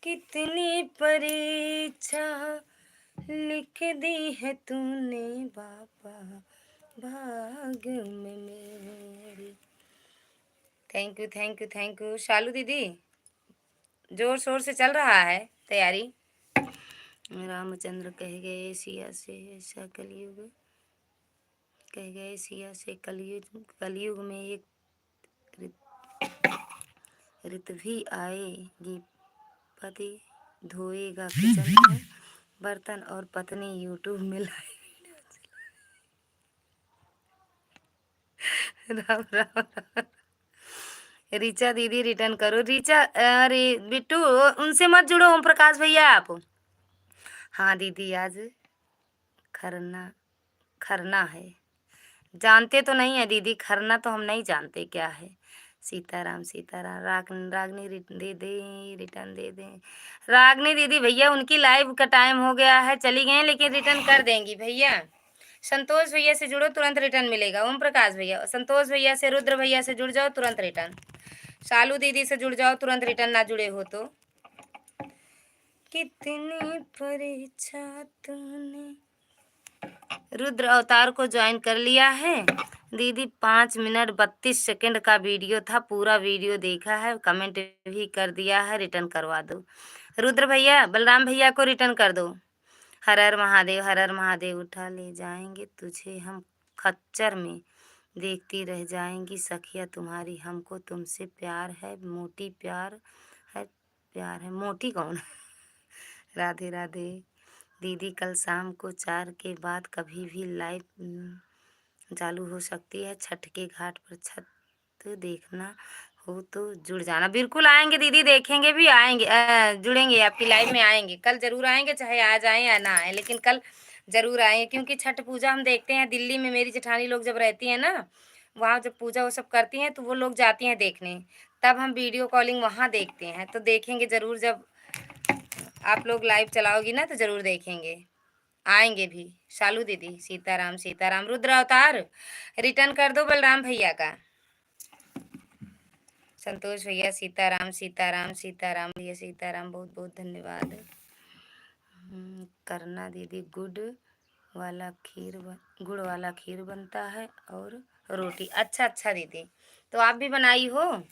Speaker 1: कितनी परीक्षा लिख दी है तूने बाबा भाग में मेरी। Thank you thank you thank you. Shalu दीदी जोर शोर से चल रहा है तैयारी। रामचंद्र कह गए सिया से ऐसा कलयुग, कह गए सिया से कलयुग में एक ऋत भी आएगी, पति धोएगा किचन में बर्तन और पत्नी यूट्यूब में लाएगी। राम राम राम। रीचा दीदी रिटर्न करो। रीचा अरे बिट्टू उनसे मत जुड़ो ओम प्रकाश भैया आप। हाँ दीदी आज खरना, खरना है। जानते तो नहीं है दीदी, खरना तो हम नहीं जानते क्या है। सीताराम सीताराम। रागनी दे दे, रिटर्न दे दें। रागनी दीदी भैया उनकी लाइव का टाइम हो गया है, चली गई हैं, लेकिन रिटर्न कर देंगी भैया। संतोष भैया से जुड़ो, तुरंत रिटर्न मिलेगा। ओम प्रकाश भैया, संतोष भैया से, रुद्र भैया से जुड़ जाओ, तुरंत रिटर्न। शालू दीदी से जुड़ जाओ, तुरंत रिटर्न। ना जुड़े हो तो कितनी परीक्षा तूने। रुद्र अवतार को ज्वाइन कर लिया है दीदी। 5 मिनट 32 सेकंड का वीडियो था, पूरा वीडियो देखा है, कमेंट भी कर दिया है, रिटर्न करवा दो। रुद्र भैया, बलराम भैया को रिटर्न कर दो। हर हर महादेव, हर हर महादेव। उठा ले जाएंगे तुझे हम खच्चर में, देखती रह जाएंगी सखिया तुम्हारी, हमको तुमसे प्यार है मोटी, प्यार है मोटी कौन। राधे राधे दीदी। कल शाम को 4 के बाद कभी भी लाइव चालू हो सकती है। छठ के घाट पर छठ देखना हो तो जुड़ जाना। बिल्कुल आएंगे दीदी, देखेंगे भी, आएंगे, जुड़ेंगे, आपकी लाइव में आएंगे। कल जरूर आएंगे, चाहे आज आए या ना आए, लेकिन कल जरूर आएंगे, क्योंकि छठ पूजा हम देखते हैं दिल्ली में। मेरी जेठानी लोग जब रहती हैं ना, वहाँ जब पूजा वो सब करती हैं, तो वो लोग जाती हैं देखने, तब हम वीडियो कॉलिंग वहाँ देखते हैं। तो देखेंगे जरूर, जब आप लोग लाइव चलाओगी ना तो जरूर देखेंगे, आएंगे भी। शालू दीदी सीताराम सीताराम। रुद्र अवतार रिटर्न कर दो बलराम भैया का। संतोष भैया सीताराम सीताराम सीताराम भैया सीताराम, बहुत बहुत धन्यवाद। करना दीदी, गुड़ वाला खीर बनता है और रोटी। अच्छा अच्छा दीदी, तो आप भी बनाई हो,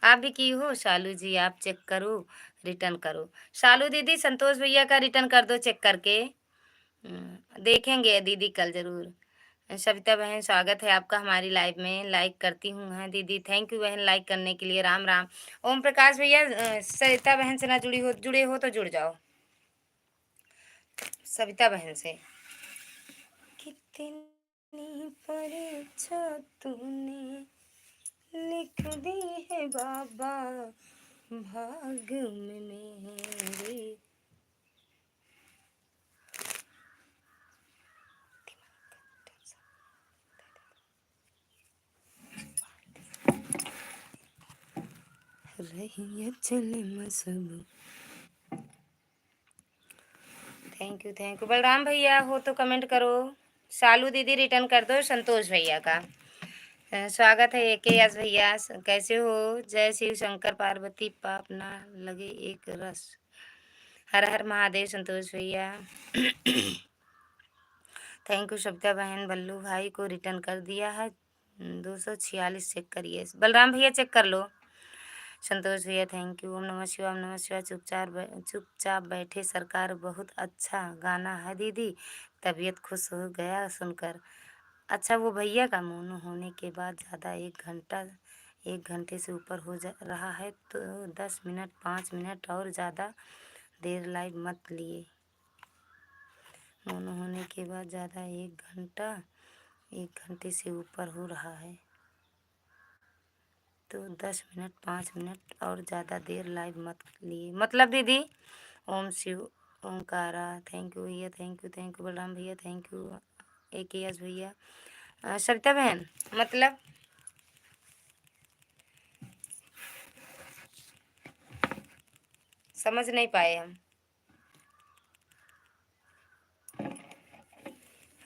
Speaker 1: आप भी की हो। शालू जी आप चेक करो, रिटर्न करो। शालू दीदी संतोष भैया का रिटर्न कर दो चेक करके। देखेंगे दीदी कल जरूर। सविता बहन स्वागत है आपका हमारी लाइव में, लाइक करती हूँ। हैं दीदी, थैंक यू बहन लाइक करने के लिए। राम राम। ओम प्रकाश भैया, सविता बहन से ना जुड़े हो तो जुड़ जाओ सविता बहन से। कितनी परीक्षा तूने लिख दी है बाबा भाग में मेरे। रही चले मसब। थैंक यू बलराम भैया, हो तो कमेंट करो। शालू दीदी रिटर्न कर दो संतोष भैया का। स्वागत है के एस भैया, कैसे हो। जय शिव शंकर पार्वती, पाप ना लगे एक रस। हर हर महादेव संतोष भैया। थैंक यू सविता बहन। बल्लू भाई को रिटर्न कर दिया है। 246 चेक करिए। बलराम भैया चेक कर लो। संतोष भैया थैंक यू। ओम नमः शिवाय, ओम नमः शिवाय। चुपचाप बैठे सरकार, बहुत अच्छा गाना है दीदी, तबीयत खुश हो गया सुनकर। अच्छा, वो भैया का मौन होने के बाद ज़्यादा 1 घंटे से ऊपर हो जा रहा है, तो 10 मिनट 5 मिनट और ज़्यादा देर लाइव मत लिए। मौन होने के बाद ज़्यादा 1 घंटे से ऊपर हो रहा है, तो 10 मिनट 5 मिनट और ज़्यादा देर लाइव मत लिए। मतलब दीदी, ओम शिव ओमकारा। थैंक यू भैया, थैंक यू बलराम भैया, थैंक यू एस भैया। सविता बहन, मतलब समझ नहीं पाए हम।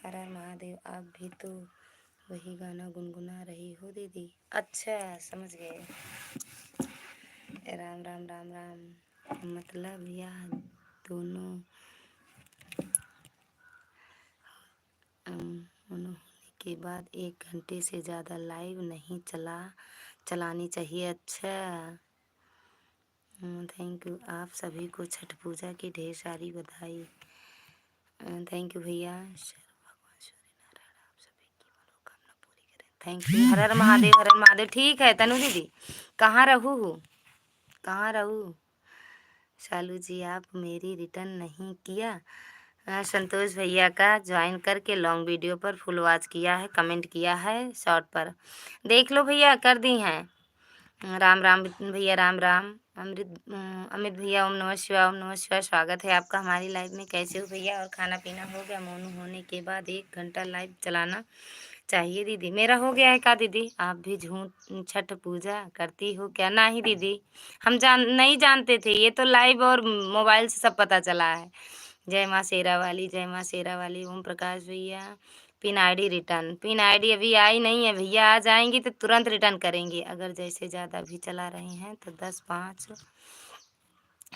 Speaker 1: हर हर महादेव। आप भी तो वही गाना गुनगुना रही हो दीदी। अच्छा, समझ गए। राम राम राम राम। मतलब यह दोनों होने के बाद 1 घंटे से ज़्यादा लाइव नहीं चलानी चाहिए। अच्छा, थैंक यू। आप सभी को छठ पूजा की ढेर सारी बधाई। थैंक यू भैया। भगवान सूर्य नारायण आप सभी की मनोकामना पूरी करें। Thank you. हर हर महादेव, हर हर महादेव। ठीक है तनु दीदी, कहाँ रहू। शालू जी आप मेरी रिटर्न नहीं किया। संतोष भैया का ज्वाइन करके लॉन्ग वीडियो पर फुल वॉच किया है, कमेंट किया है शॉर्ट पर, देख लो भैया, कर दी हैं। राम राम भैया, राम राम। अमित भैया, ओम नमः शिवाय, ओम नमः शिवाय। स्वागत है आपका हमारी लाइव में। कैसे हो भैया, और खाना पीना हो गया। मौन होने के बाद 1 घंटा लाइव चलाना चाहिए दीदी। मेरा हो गया है का दीदी? आप भी झूठ छठ पूजा करती हो क्या? नहीं दीदी, हम नहीं जानते थे, ये तो लाइव और मोबाइल से सब पता चला है। जय माँ शेरा वाली, जय माँ शेरा वाली। ओम प्रकाश भैया, pin ID return. Pin ID अभी आई नहीं है भैया, आ जाएंगी तो तुरंत रिटर्न करेंगे। अगर जैसे ज़्यादा भी चला रहे हैं तो 10-5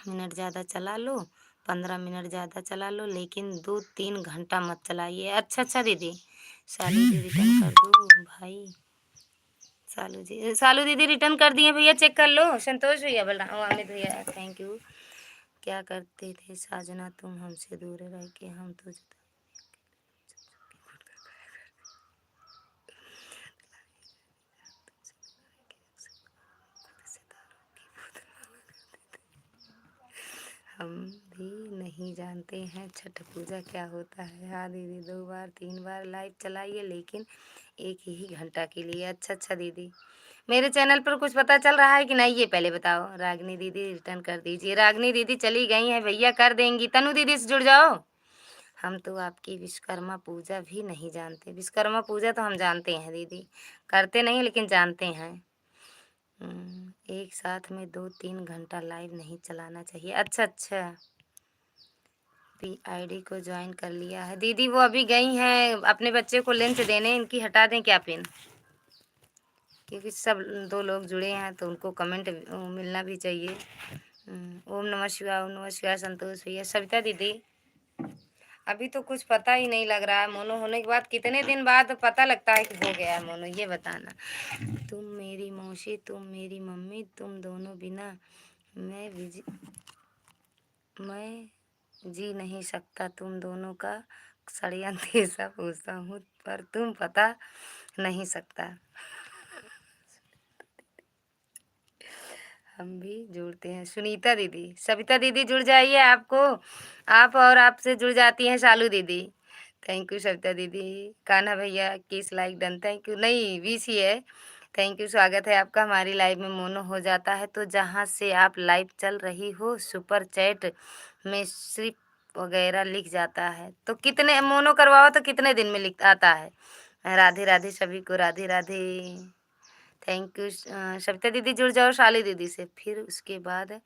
Speaker 1: मिनट ज़्यादा चला लो, 15 मिनट ज़्यादा चला लो, लेकिन 2-3 घंटा मत चलाइए। अच्छा अच्छा दीदी। सालू जी रिटर्न कर दो भाई। सालू दीदी रिटर्न कर दिए भैया, चेक कर लो। संतोष भैया, बलराम, अमित भैया, थैंक यू। क्या करते थे साजना तुम हमसे दूर रह के? हम तो हम भी नहीं जानते हैं छठ पूजा क्या होता है। हाँ दीदी, 2 बार 3 बार लाइव चलाइए, लेकिन 1 ही घंटा के लिए। अच्छा अच्छा दीदी। मेरे चैनल पर कुछ पता चल रहा है कि नहीं, ये पहले बताओ। रागनी दीदी रिटर्न कर दीजिए। रागनी दीदी चली गई हैं भैया, कर देंगी। तनु दीदी से जुड़ जाओ। हम तो आपकी विश्वकर्मा पूजा भी नहीं जानते। विश्वकर्मा पूजा तो हम जानते हैं दीदी, करते नहीं लेकिन जानते हैं। एक साथ में 2-3 घंटा लाइव नहीं चलाना चाहिए। अच्छा अच्छा। पी आईडी को ज्वाइन कर लिया है दीदी। वो अभी गई हैं अपने बच्चे को लंच देने, इनकी हटा दें क्या पिन? क्योंकि सब 2 लोग जुड़े हैं तो उनको कमेंट मिलना भी चाहिए। ओम नमः शिवाय, ओम नमः शिवाय। संतोष भैया, सविता दीदी। अभी तो कुछ पता ही नहीं लग रहा है। मोनो होने के बाद कितने दिन बाद पता लगता है कि हो गया है मोनो, ये बताना। तुम मेरी मौसी, तुम मेरी मम्मी, तुम दोनों बिना मैं जी नहीं सकता। तुम दोनों का षड्यंत्र ऐसा पूछता हूँ पर तुम पता नहीं सकता। हम भी जुड़ते हैं। सुनीता दीदी, सविता दीदी जुड़ जाइए। आपको आप और आपसे जुड़ जाती हैं शालू दीदी। थैंक यू सविता दीदी। कान्हा भैया, किस लाइक डन, थैंक यू। नहीं, बीसी है। थैंक यू, स्वागत है आपका हमारी लाइव में। मोनो हो जाता है तो जहाँ से आप लाइव चल रही हो सुपर चैट में सिर्फ वगैरह लिख जाता है। तो कितने मोनो करवाओ तो कितने दिन में लिख आता है? राधे राधे सभी को, राधे राधे। Thank you. सविता दीदी जुड़ जाओ शाली दीदी से। फिर उसके बाद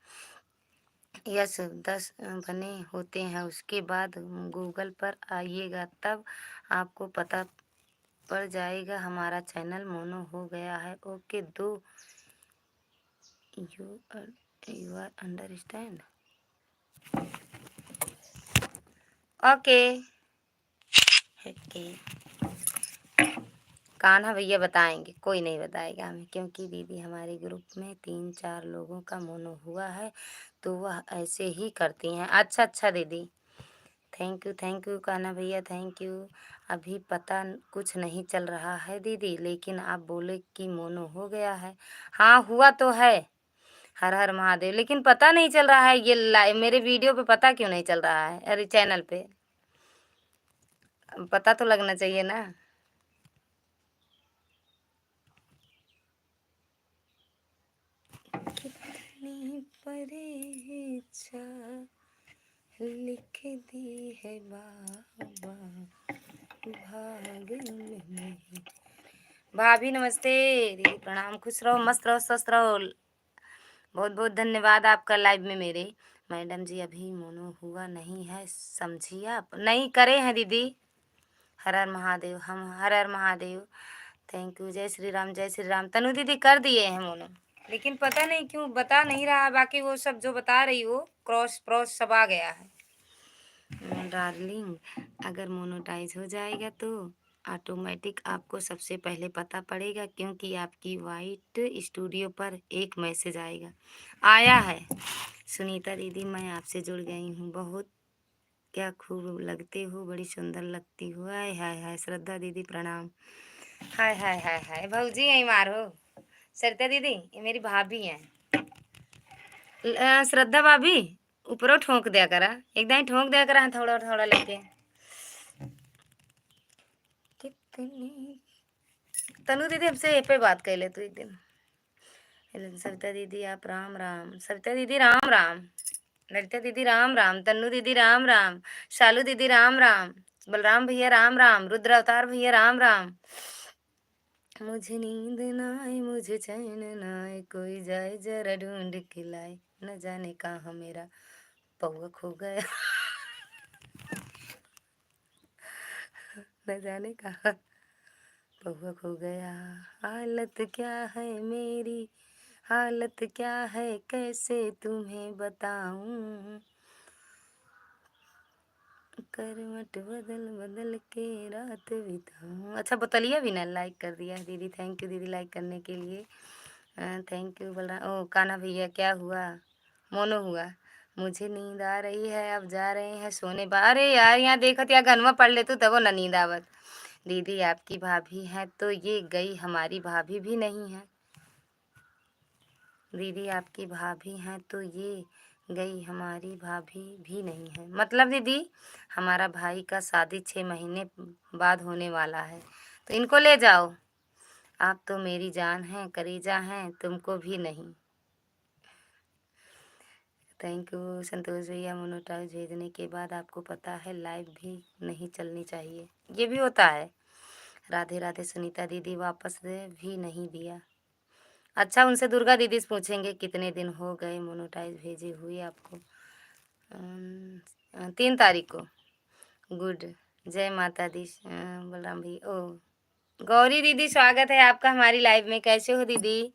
Speaker 1: यस 10 बने होते हैं, उसके बाद गूगल पर आइएगा तब आपको पता पड़ जाएगा हमारा चैनल मोनो हो गया है। Okay, do you are understand. Okay okay. Kanha भैया बताएंगे, कोई नहीं बताएगा हमें, क्योंकि दीदी हमारे ग्रुप में 3-4 लोगों का मोनो हुआ है तो वह ऐसे ही करती हैं। अच्छा अच्छा दीदी, थैंक यू कान्हा भैया, थैंक यू। अभी पता कुछ नहीं चल रहा है दीदी, लेकिन आप बोले कि मोनो हो गया है। हाँ हुआ तो है। हर हर महादेव। लेकिन पता नहीं चल रहा है ये लाइव मेरे वीडियो पे, पता क्यों नहीं चल रहा है? अरे चैनल पे पता तो लगना चाहिए ना। कितनी परीक्षा लिख दी है बाबा भाग में नहीं। भाभी नमस्ते दीदी, प्रणाम। खुश रहो, मस्त रहो, स्वस्थ रहो। बहुत बहुत धन्यवाद आपका लाइव में मेरे। मैडम जी अभी मोनो हुआ नहीं है, समझिए आप। नहीं करे हैं दीदी। हर हर महादेव। हम हर हर महादेव। Thank you. जय श्री राम, जय श्री राम। तनु दीदी कर दिए हैं मोनो, लेकिन पता नहीं क्यों बता नहीं रहा। बाकी वो सब जो बता रही हो क्रॉस क्रॉस सब आ गया है। डार्लिंग, अगर मोनोटाइज हो जाएगा तो ऑटोमेटिक आपको सबसे पहले पता पड़ेगा, क्योंकि आपकी वाइट स्टूडियो पर एक मैसेज आएगा। आया है। सुनीता दीदी, मैं आपसे जुड़ गई हूँ। बहुत क्या खूब लगते हो, बड़ी सुंदर लगती हो। हाय हाय हाय। श्रद्धा दीदी प्रणाम। हाय हाय हाय हाय। भौजी यहीं मारो। सरिता दीदी ये मेरी भाभी हैं। श्रद्धा भाभी, ऊपरों ठोक दिया करा, एकदम ही ठोक दिया करा थोड़ा थोड़ा लेके। कितनी तनु दीदी हमसे ये पे बात कर ले तू एक दिन। सविता दीदी आप राम राम। सविता दीदी राम राम। ललिता दीदी राम राम। तन्नू दीदी राम राम। शालू दीदी राम राम। बलराम भैया राम राम। रुद्र अवतार भैया राम राम। मुझे नींद ना आए, मुझे चैन ना आए, कोई जाए जरा ढूंढ के लाए, न जाने कहाँ मेरा पौवा खो गया। न जाने कहाँ पौवा खो गया। हालत क्या है मेरी, हालत क्या है, कैसे तुम्हें बताऊं, करवट बदल बदल के रात बिताऊं। अच्छा बोतलिया भी ना लाइक कर दिया दीदी, थैंक यू दीदी लाइक करने के लिए। थैंक यू बोल रहा। ओ काना भैया क्या हुआ, मोनो हुआ। मुझे नींद आ रही है, अब जा रहे हैं सोने। अरे यार यहाँ देखत या गनवा पढ़ ले तू तबो ना नींद आवत। दीदी आपकी भाभी है तो ये गई, हमारी भाभी भी नहीं है। दीदी आपकी भाभी हैं तो ये गई, हमारी भाभी भी नहीं है। मतलब दीदी हमारा भाई का शादी 6 महीने बाद होने वाला है, तो इनको ले जाओ। आप तो मेरी जान हैं, करीजा हैं, तुमको भी नहीं। थैंक यू संतोष भैया। मोनोटाइज भेजने के बाद आपको पता है लाइव भी नहीं चलनी चाहिए, ये भी होता है। राधे राधे सुनीता दीदी वापस भी नहीं दिया। अच्छा उनसे दुर्गा दीदी से पूछेंगे कितने दिन हो गए मोनोटाइज भेजे हुए आपको। 3 तारीख को। गुड। जय माता दी। बलराम भाई ओ गौरी दीदी स्वागत है आपका हमारी लाइव में, कैसे हो दीदी।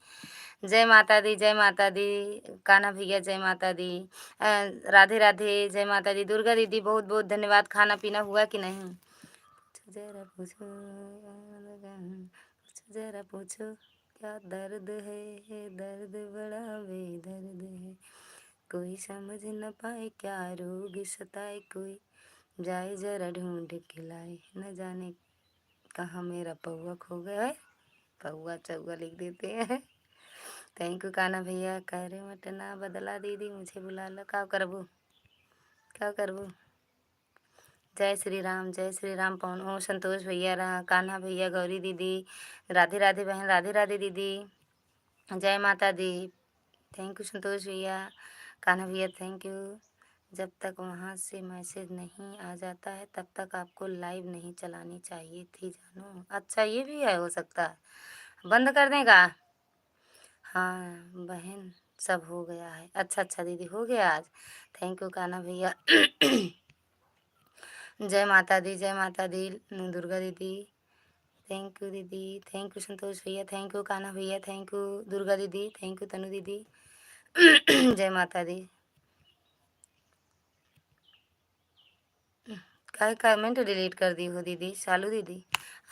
Speaker 1: जय माता दी, जय माता दी। कान्हा भैया जय माता दी। राधे राधे जय माता दी। दुर्गा दीदी बहुत बहुत धन्यवाद। खाना पीना हुआ कि नहीं, जरा पूछो, जरा पूछो क्या दर्द है, दर्द बड़ा बेदर्द है, कोई समझ न पाए क्या रोग सताए, कोई जाए जरा ढूंढ के लाए, न जाने कहाँ मेरा पौवा खो गया है। पौवा चौवा लिख देते हैं। थैंक यू कान्हा भैया। कह रहे मटना बदला दीदी, मुझे बुला लो। क्या करबू, क्या करबू। जय श्री राम, जय श्री राम। पवन ओ संतोष भैया, कान्हा भैया, गौरी दीदी, राधे राधे बहन, राधे राधे दीदी, जय माता दी। थैंक यू संतोष भैया। कान्हा भैया थैंक यू। जब तक वहाँ से मैसेज नहीं आ जाता है तब तक आपको लाइव नहीं चलानी चाहिए थी जानू। अच्छा ये भी है, हो सकता है बंद कर देगा। हाँ बहन सब हो गया है। अच्छा अच्छा दीदी हो गया आज। थैंक यू कान्हा भैया। जय माता दी, जय माता दी। दुर्गा दीदी थैंक यू दीदी, थैंक यू संतोष भैया, थैंक यू कान्हा भैया, थैंक यू दुर्गा दीदी, थैंक यू तनु दीदी। जय माता दी। का कमेंट डिलीट कर दी हो दीदी, शालू दीदी।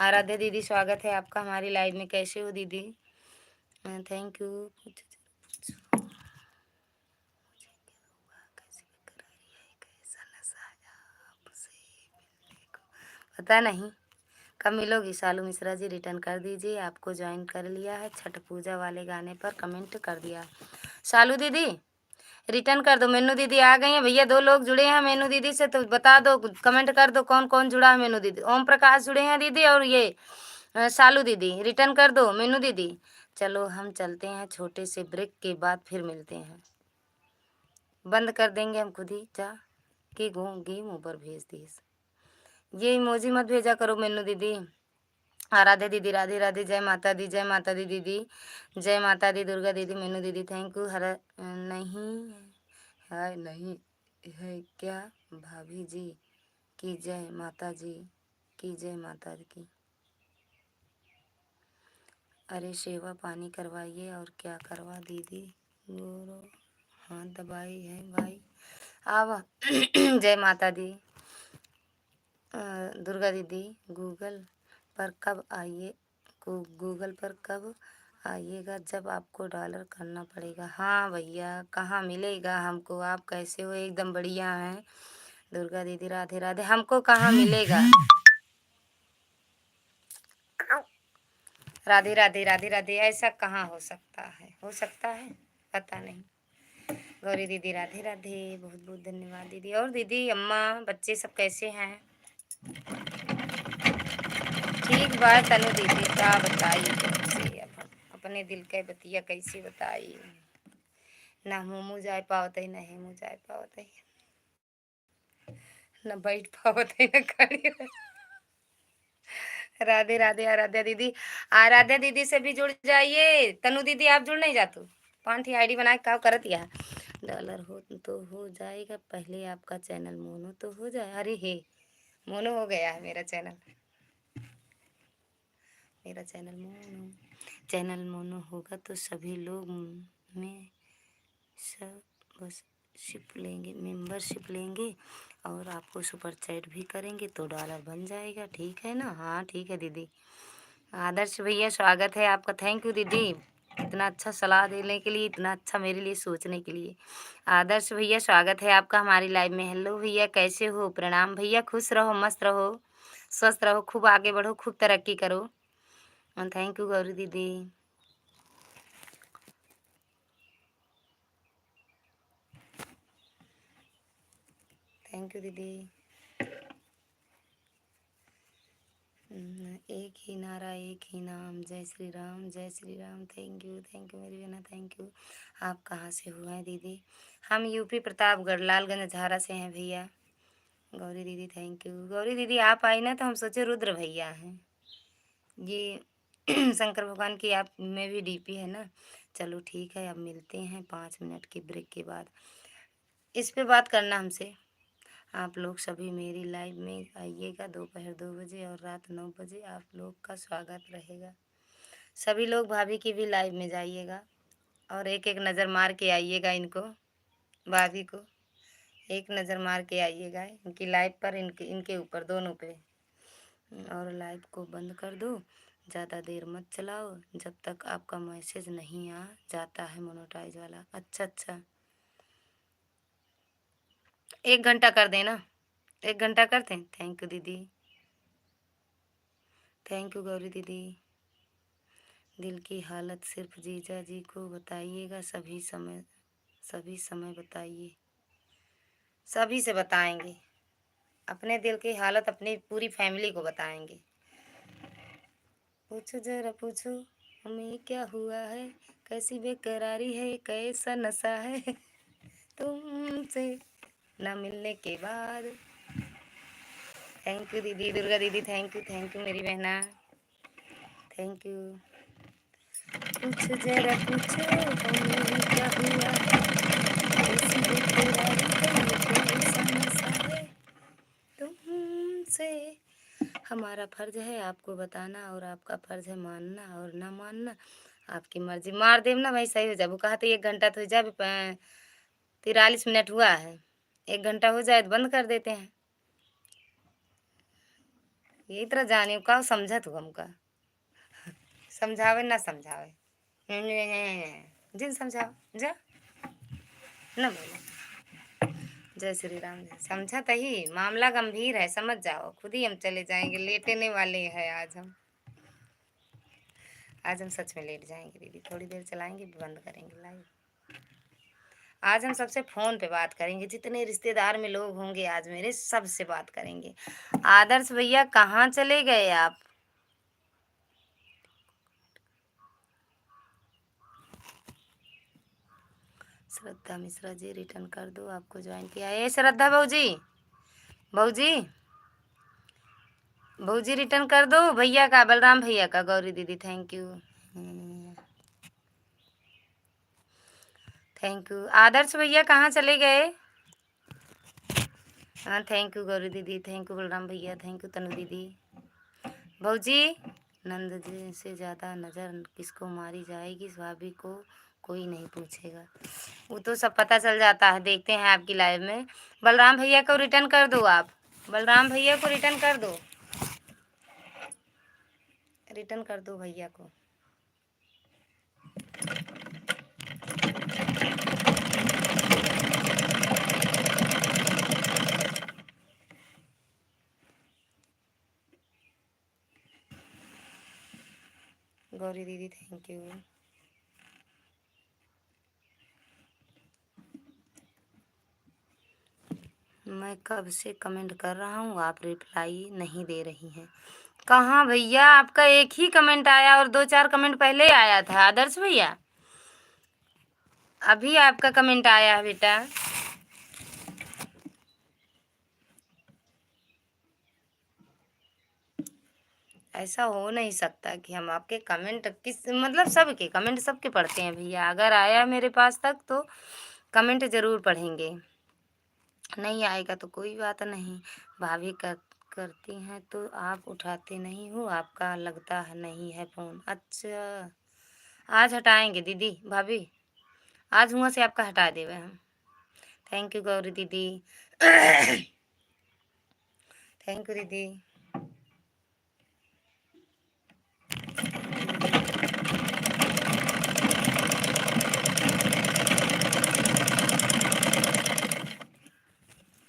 Speaker 1: आराध्या दीदी स्वागत है आपका हमारी लाइव में, कैसे हो दीदी। Thank you. पता नहीं कब मिलोगी। शालू मिश्रा जी रिटर्न कर दीजिए, आपको ज्वाइन कर लिया है। छठ पूजा वाले गाने पर कमेंट कर दिया। शालू दीदी रिटर्न कर दो। मेनू दीदी आ गई हैं भैया, 2 लोग जुड़े हैं मेनू दीदी से, तो बता दो, कमेंट कर दो कौन कौन जुड़ा है। मेनू दीदी ओम प्रकाश जुड़े हैं दीदी, और ये शालू दीदी रिटर्न कर दो मेनू दीदी। चलो हम चलते हैं, छोटे से ब्रेक के बाद फिर मिलते हैं। बंद कर देंगे हम खुद ही जा के गेम ऊपर भेज दी। ये इमोजी मत भेजा करो मेनू दीदी। राधे दीदी, राधे राधे, जय माता दी, जय माता दी दीदी, जय माता दी। दुर्गा दीदी, मेनू दीदी थैंक यू। हर नहीं है, नहीं है क्या भाभी जी की जय माता जी की, जय माता की। अरे सेवा पानी करवाइए और क्या करवा दीदी, गोरो हाथ दबाई है भाई। आवा। जय माता दी। दुर्गा दीदी गूगल पर कब आइए, गूगल पर कब आइएगा, जब आपको डॉलर करना पड़ेगा। हाँ भैया कहाँ मिलेगा हमको, आप कैसे हो, एकदम बढ़िया हैं। दुर्गा दीदी राधे राधे, हमको कहाँ मिलेगा। राधे राधे, राधे राधे, ऐसा कहाँ हो सकता है, हो सकता है पता नहीं। गौरी दीदी राधे राधे, बहुत बहुत धन्यवाद दीदी। और दीदी अम्मा बच्चे सब कैसे हैं। ठीक बात तनु दीदी का बताइए तुमसे, अब अपने दिल के बतिया कैसे बताई। ना मोमो जाए पावत है, ना हेमो जाए पावत है, न बैठ पावत है, न खड़ी हो। राधे राधे आराध्या दीदी। आराध्या दीदी से भी जुड़ जाइए। तनु दीदी आप जुड़ नहीं जातू। पांठी आईडी बना के का करत या डॉलर हो तो हो जाएगा, पहले आपका चैनल मोनो तो हो जाए। अरे हे, मोनो हो गया है मेरा चैनल। मेरा चैनल मोनो होगा तो सभी लोग में सब बस मेंबरशिप लेंगे और आपको सुपर चैट भी करेंगे तो डॉलर बन जाएगा। ठीक है ना? हाँ ठीक है दीदी। आदर्श भैया स्वागत है आपका। थैंक यू दीदी, इतना अच्छा सलाह देने के लिए, इतना अच्छा मेरे लिए सोचने के लिए। आदर्श भैया स्वागत है आपका हमारी लाइव में। हेलो भैया, कैसे हो? प्रणाम भैया, खुश रहो, मस्त रहो, स्वस्थ रहो, खूब आगे बढ़ो, खूब तरक्की करो। थैंक यू गौरी दीदी। थैंक यू दीदी। एक ही नारा एक ही नाम, जय श्री राम जय श्री राम। थैंक यू मेरी बहना, थैंक यू। आप कहाँ से हुए हैं दीदी? हम यूपी प्रतापगढ़ लालगंज झारा से हैं भैया। गौरी दीदी थैंक यू। गौरी दीदी आप आई ना तो हम सोचे रुद्र भैया हैं ये। शंकर भगवान की आप में भी डीपी है ना। चलो ठीक है, अब मिलते हैं 5 मिनट की ब्रेक के बाद। इस पे बात करना हमसे। आप लोग सभी मेरी लाइव में आइएगा दोपहर 2 बजे और रात 9 बजे आप लोग का स्वागत रहेगा। सभी लोग भाभी की भी लाइव में जाइएगा और एक एक नज़र मार के आइएगा इनको, भाभी को एक नज़र मार के आइएगा इनकी लाइव पर, इनके इनके ऊपर दोनों पे। और लाइव को बंद कर दो, ज़्यादा देर मत चलाओ जब तक आपका मैसेज नहीं आ जाता है मोनेटाइज वाला। अच्छा अच्छा, 1 घंटा कर देना, 1 घंटा कर दें। थैंक यू दीदी, थैंक यू गौरी दीदी। दिल की हालत सिर्फ जीजा जी को बताइएगा, सभी समय बताइए। सभी से बताएंगे, अपने दिल की हालत अपनी पूरी फैमिली को बताएंगे। पूछो जरा पूछो हमें क्या हुआ है, कैसी बेकरारी है, कैसा नशा है तुमसे न मिलने के बाद। थैंक यू दीदी, दुर्गा दीदी थैंक यू मेरी बहना, थैंक यू। पूछो जरा पूछो हमें क्या हुआ है, कैसी बेकरारी है, कैसा नशा है तुमसे। हमारा फर्ज है आपको बताना और आपका फर्ज है मानना और ना मानना आपकी मर्जी। मार देव ना भाई, सही हो जाए। वो कहा तो 1 घंटा तो हो जाए, 43 मिनट हुआ है। 1 घंटा हो जाए तो बंद कर देते हैं। यही तरह जाने का समझा तू हमका, समझावे ना समझावे जिन समझाओ जा ना बोलो। जय श्री राम। समझा तही, मामला गंभीर है, समझ जाओ। खुद ही हम चले जाएंगे, लेटने वाले हैं आज हम। आज हम सच में लेट जाएंगे दीदी, थोड़ी देर चलाएंगे बंद करेंगे लाइव। आज हम सबसे फोन पे बात करेंगे, जितने रिश्तेदार में लोग होंगे आज मेरे सबसे बात करेंगे। आदर्श भैया कहाँ चले गए आप? श्रद्धा मिश्रा जी रिटर्न कर दो, आपको ज्वाइन किया है। श्रद्धा भाऊजी, भाऊजी भाऊजी रिटर्न कर दो भैया का, बलराम भैया का। गौरी दीदी थैंक यू, थैंक यू। आदर्श भैया कहाँ चले गए? हाँ थैंक यू गौरी दीदी, थैंक यू बलराम भैया, थैंक यू तनु दीदी। भाऊजी, नंद जी से ज़्यादा नज़र किसको मारी जाएगी भाभी को कोई नहीं पूछेगा, वो तो सब पता चल जाता है, देखते हैं आपकी लाइव में। बलराम भैया को रिटर्न कर दो आप, बलराम भैया को रिटर्न कर दो, रिटर्न कर दो भैया को। गौरी दीदी थैंक यू। मैं कब से कमेंट कर रहा हूँ, आप रिप्लाई नहीं दे रही हैं। कहाँ भैया, आपका एक ही कमेंट आया और 2-4 कमेंट पहले आया था। आदर्श भैया अभी आपका कमेंट आया है बेटा। ऐसा हो नहीं सकता कि हम आपके कमेंट किस मतलब सबके कमेंट सबके पढ़ते हैं भैया। अगर आया मेरे पास तक तो कमेंट ज़रूर पढ़ेंगे। नहीं आएगा तो कोई बात नहीं। भाभी करती हैं तो आप उठाते नहीं हो, आपका लगता है नहीं है फ़ोन। अच्छा, आज हटाएँगे दीदी भाभी, आज हुआं से आपका हटा देवे हम। थैंक यू गौरी दीदी। थैंक यू दीदी।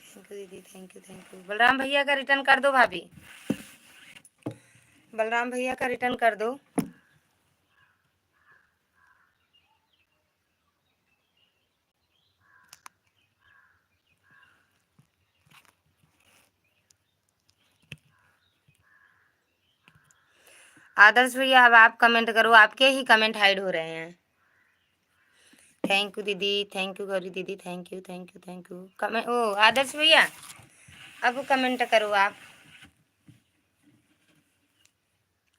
Speaker 1: थैंक यू दीदी, thank you, thank you. Balram भैया का रिटर्न कर दो भाभी, बलराम भैया का रिटर्न कर दो। आदर्श भैया अब आप कमेंट करो, आपके ही कमेंट हाइड हो रहे हैं। थैंक यू दीदी, थैंक यू गौरी दीदी, thank you, thank you, thank you. Comment ओ आदर्श भैया अब कमेंट करो आप।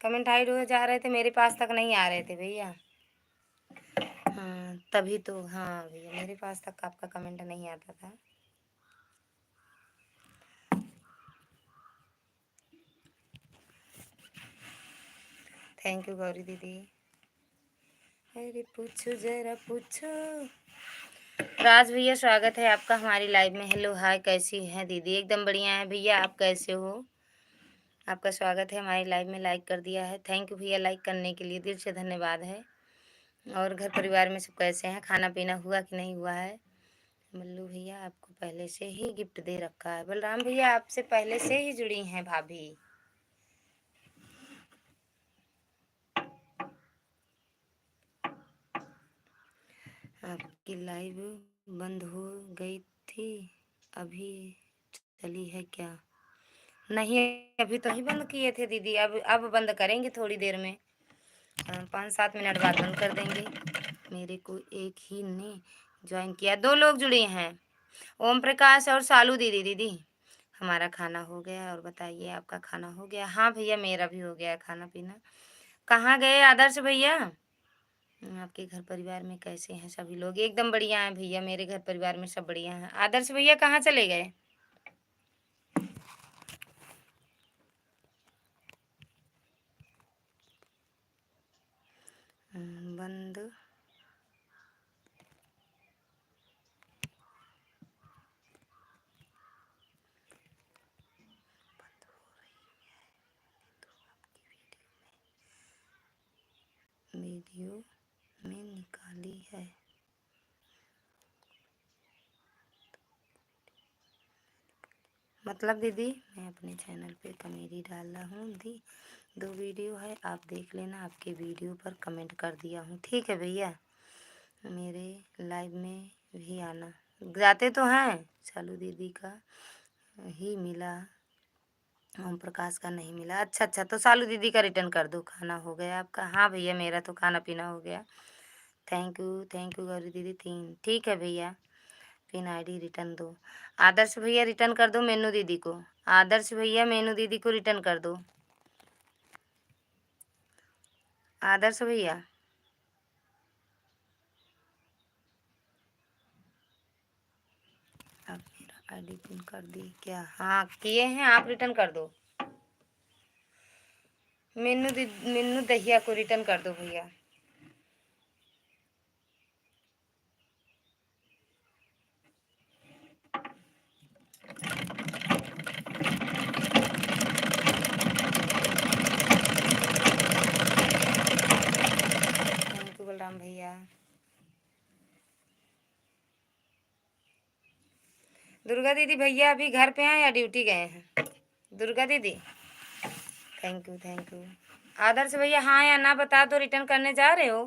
Speaker 1: कमेंट हाइड हो जा रहे थे, मेरे पास तक नहीं आ रहे थे भैया। हाँ तभी तो, हाँ भैया मेरे पास तक आपका कमेंट नहीं आता था। थैंक यू गौरी दीदी। अरे पूछो जरा पूछो। राज भैया स्वागत है आपका हमारी लाइव में। हेलो हाय, कैसी हैं दीदी? एकदम बढ़िया है भैया, आप कैसे हो? आपका स्वागत है हमारी लाइव में। लाइक कर दिया है, थैंक यू भैया लाइक करने के लिए, दिल से धन्यवाद है। और घर परिवार में सब कैसे हैं? खाना पीना हुआ कि नहीं हुआ है? मल्लू भैया आपको पहले से ही गिफ्ट दे रखा है। बलराम भैया आपसे पहले से ही जुड़ी हैं भाभी। आपकी लाइव बंद हो गई थी, अभी चली है क्या? नहीं, अभी तो ही बंद किए थे दीदी, अब बंद करेंगे थोड़ी देर में। 5-7 मिनट बाद बंद कर देंगे। मेरे को एक ही ने ज्वाइन किया, 2 लोग जुड़े हैं, ओम प्रकाश और सालू दीदी। दीदी हमारा खाना हो गया, और बताइए आपका खाना हो गया? हाँ भैया मेरा भी हो गया है खाना पीना। कहाँ गए आदर्श भैया? आपके घर परिवार में कैसे हैं सभी लोग? एकदम बढ़िया हैं भैया, मेरे घर परिवार में सब बढ़िया हैं। आदर्श भैया कहाँ चले गए? बंद वीडियो में निकाली है। मतलब दीदी मैं अपने चैनल पे कमेडी डाल रहा हूँ दी, 2 वीडियो है, आप देख लेना। आपके वीडियो पर कमेंट कर दिया हूँ, ठीक है भैया? मेरे लाइव में भी आना। जाते तो हैं, चालू दीदी का ही मिला, ओम प्रकाश का नहीं मिला। अच्छा अच्छा, तो सालू दीदी का रिटर्न कर दो। खाना हो गया आपका? हाँ भैया मेरा तो खाना पीना हो गया। थैंक यू गौरी दीदी। 3 ठीक है भैया, पिन आईडी रिटर्न दो। आदर्श भैया रिटर्न कर दो मेनू दीदी को। आदर्श भैया मेनू दीदी को रिटर्न कर दो। आदर्श भैया आप मेरा आईडी पिन कर दी क्या? हाँ किए हैं, आप रिटर्न कर दो। मेनू दहिया को रिटर्न कर दो भैया। थैंक यू बलराम भैया। दुर्गा दीदी भैया अभी घर पे हैं या ड्यूटी गए हैं? दुर्गा दीदी थैंक यू, थैंक यू। आदर्श भैया हाँ या ना बता दो, रिटर्न करने जा रहे हो?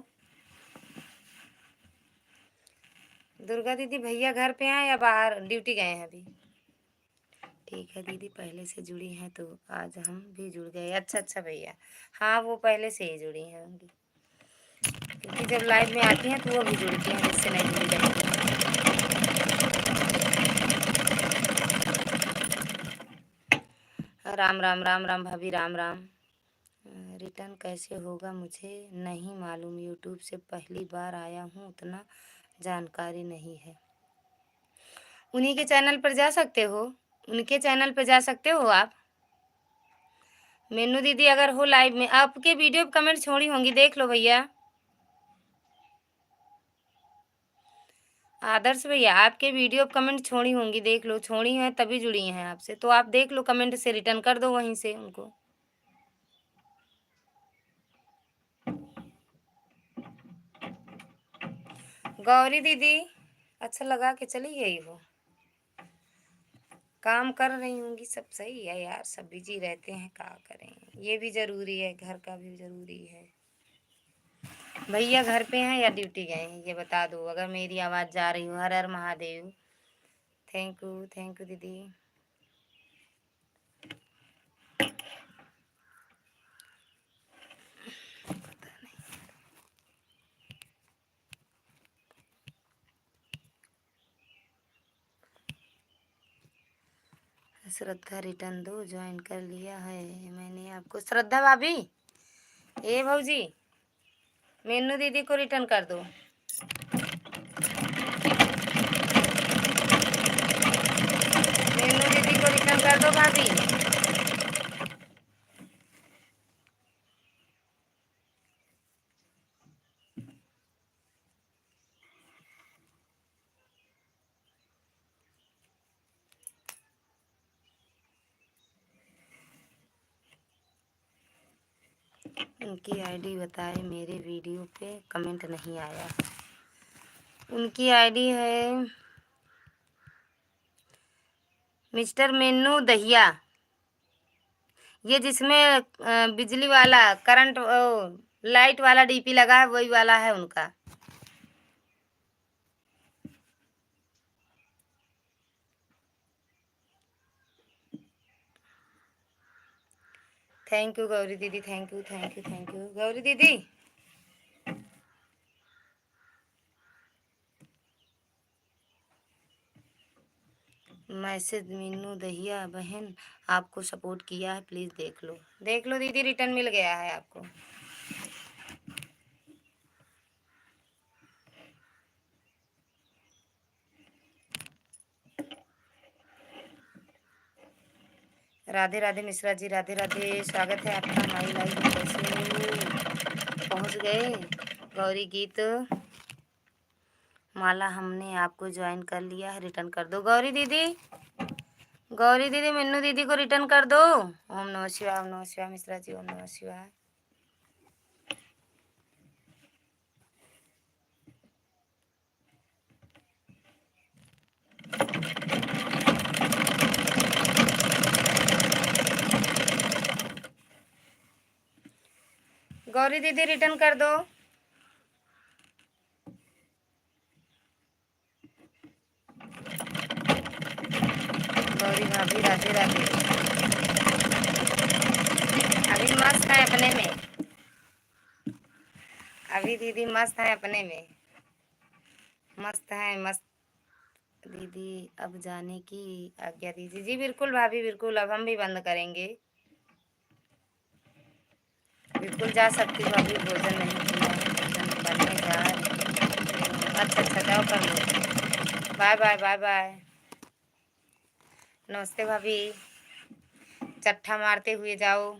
Speaker 1: दुर्गा दीदी भैया घर पे हैं या बाहर ड्यूटी गए हैं अभी? ठीक है दीदी, पहले से जुड़ी हैं तो आज हम भी जुड़ गए। अच्छा अच्छा भैया, हाँ वो पहले से ही जुड़ी हैं होंगी, क्योंकि जब लाइव में आती हैं तो वो भी जुड़ती हैं, जिससे नहीं जुड़ी रहती। राम राम, राम राम भाभी, राम राम। रिटर्न कैसे होगा मुझे नहीं मालूम, यूट्यूब से पहली बार आया हूँ, उतना जानकारी नहीं है। उन्हीं के चैनल पर जा सकते हो, उनके चैनल पर जा सकते हो आप। मीनू दीदी अगर हो लाइव में, आपके वीडियो पे कमेंट छोड़ी होंगी, देख लो भैया। आदर्श भैया आपके वीडियो पे कमेंट छोड़ी होंगी, देख लो, छोड़ी हैं तभी जुड़ी हैं आपसे, तो आप देख लो, कमेंट से रिटर्न कर दो वहीं से उनको। गौरी दीदी अच्छा लगा के चली गई हो, काम कर रही होंगी। सब सही है यार, सब बिजी रहते हैं, क्या करें, ये भी जरूरी है, घर का भी जरूरी है। भैया घर पे हैं या ड्यूटी गए हैं ये बता दो, अगर मेरी आवाज़ जा रही हो। हर हर महादेव। थैंक यू दीदी। श्रद्धा रिटर्न दो, ज्वाइन कर लिया है मैंने आपको। श्रद्धा भाभी, ए भौजी, मीनू दीदी को रिटर्न कर दो। मीनू दीदी को रिटर्न कर दो भाभी। उनकी आईडी बताए, मेरे वीडियो पे कमेंट नहीं आया। उनकी आईडी है मिस्टर मेनू दहिया, ये जिसमें बिजली वाला करंट लाइट वाला डीपी लगा है, वही वाला है उनका। थैंक यू गौरी दीदी, थैंक यू गौरी दीदी। मैसेज मीनू दहिया बहन आपको सपोर्ट किया है, प्लीज़ देख लो। देख लो दीदी, रिटर्न मिल गया है आपको। राधे राधे मिश्रा जी, राधे राधे, स्वागत है आपका हमारी लाइव में। कैसे हो? पहुंच गए। गौरी गीत माला, हमने आपको ज्वाइन कर लिया है, रिटर्न कर दो गौरी दीदी। गौरी दीदी मीनू दीदी को रिटर्न कर दो। ओम नमः शिवाय, ओम नमः शिवाय मिश्रा जी, ओम नमः शिवाय। गौरी दीदी रिटर्न कर दो। गौरी भाभी राधे राधे। अभी मस्त है अपने में, अभी दीदी मस्त है अपने में, मस्त है मस्त। दीदी अब जाने की आज्ञा दीजिए। जी बिल्कुल भाभी, बिल्कुल, अब हम भी बंद करेंगे, बिल्कुल जा सकती हूँ। अभी भोजन नहीं किया है, भोजन करने जा रही हूँ। अच्छा जाओ कर लो। Bye bye bye bye. नमस्ते भाभी, चट्टा मारते हुए जाओ।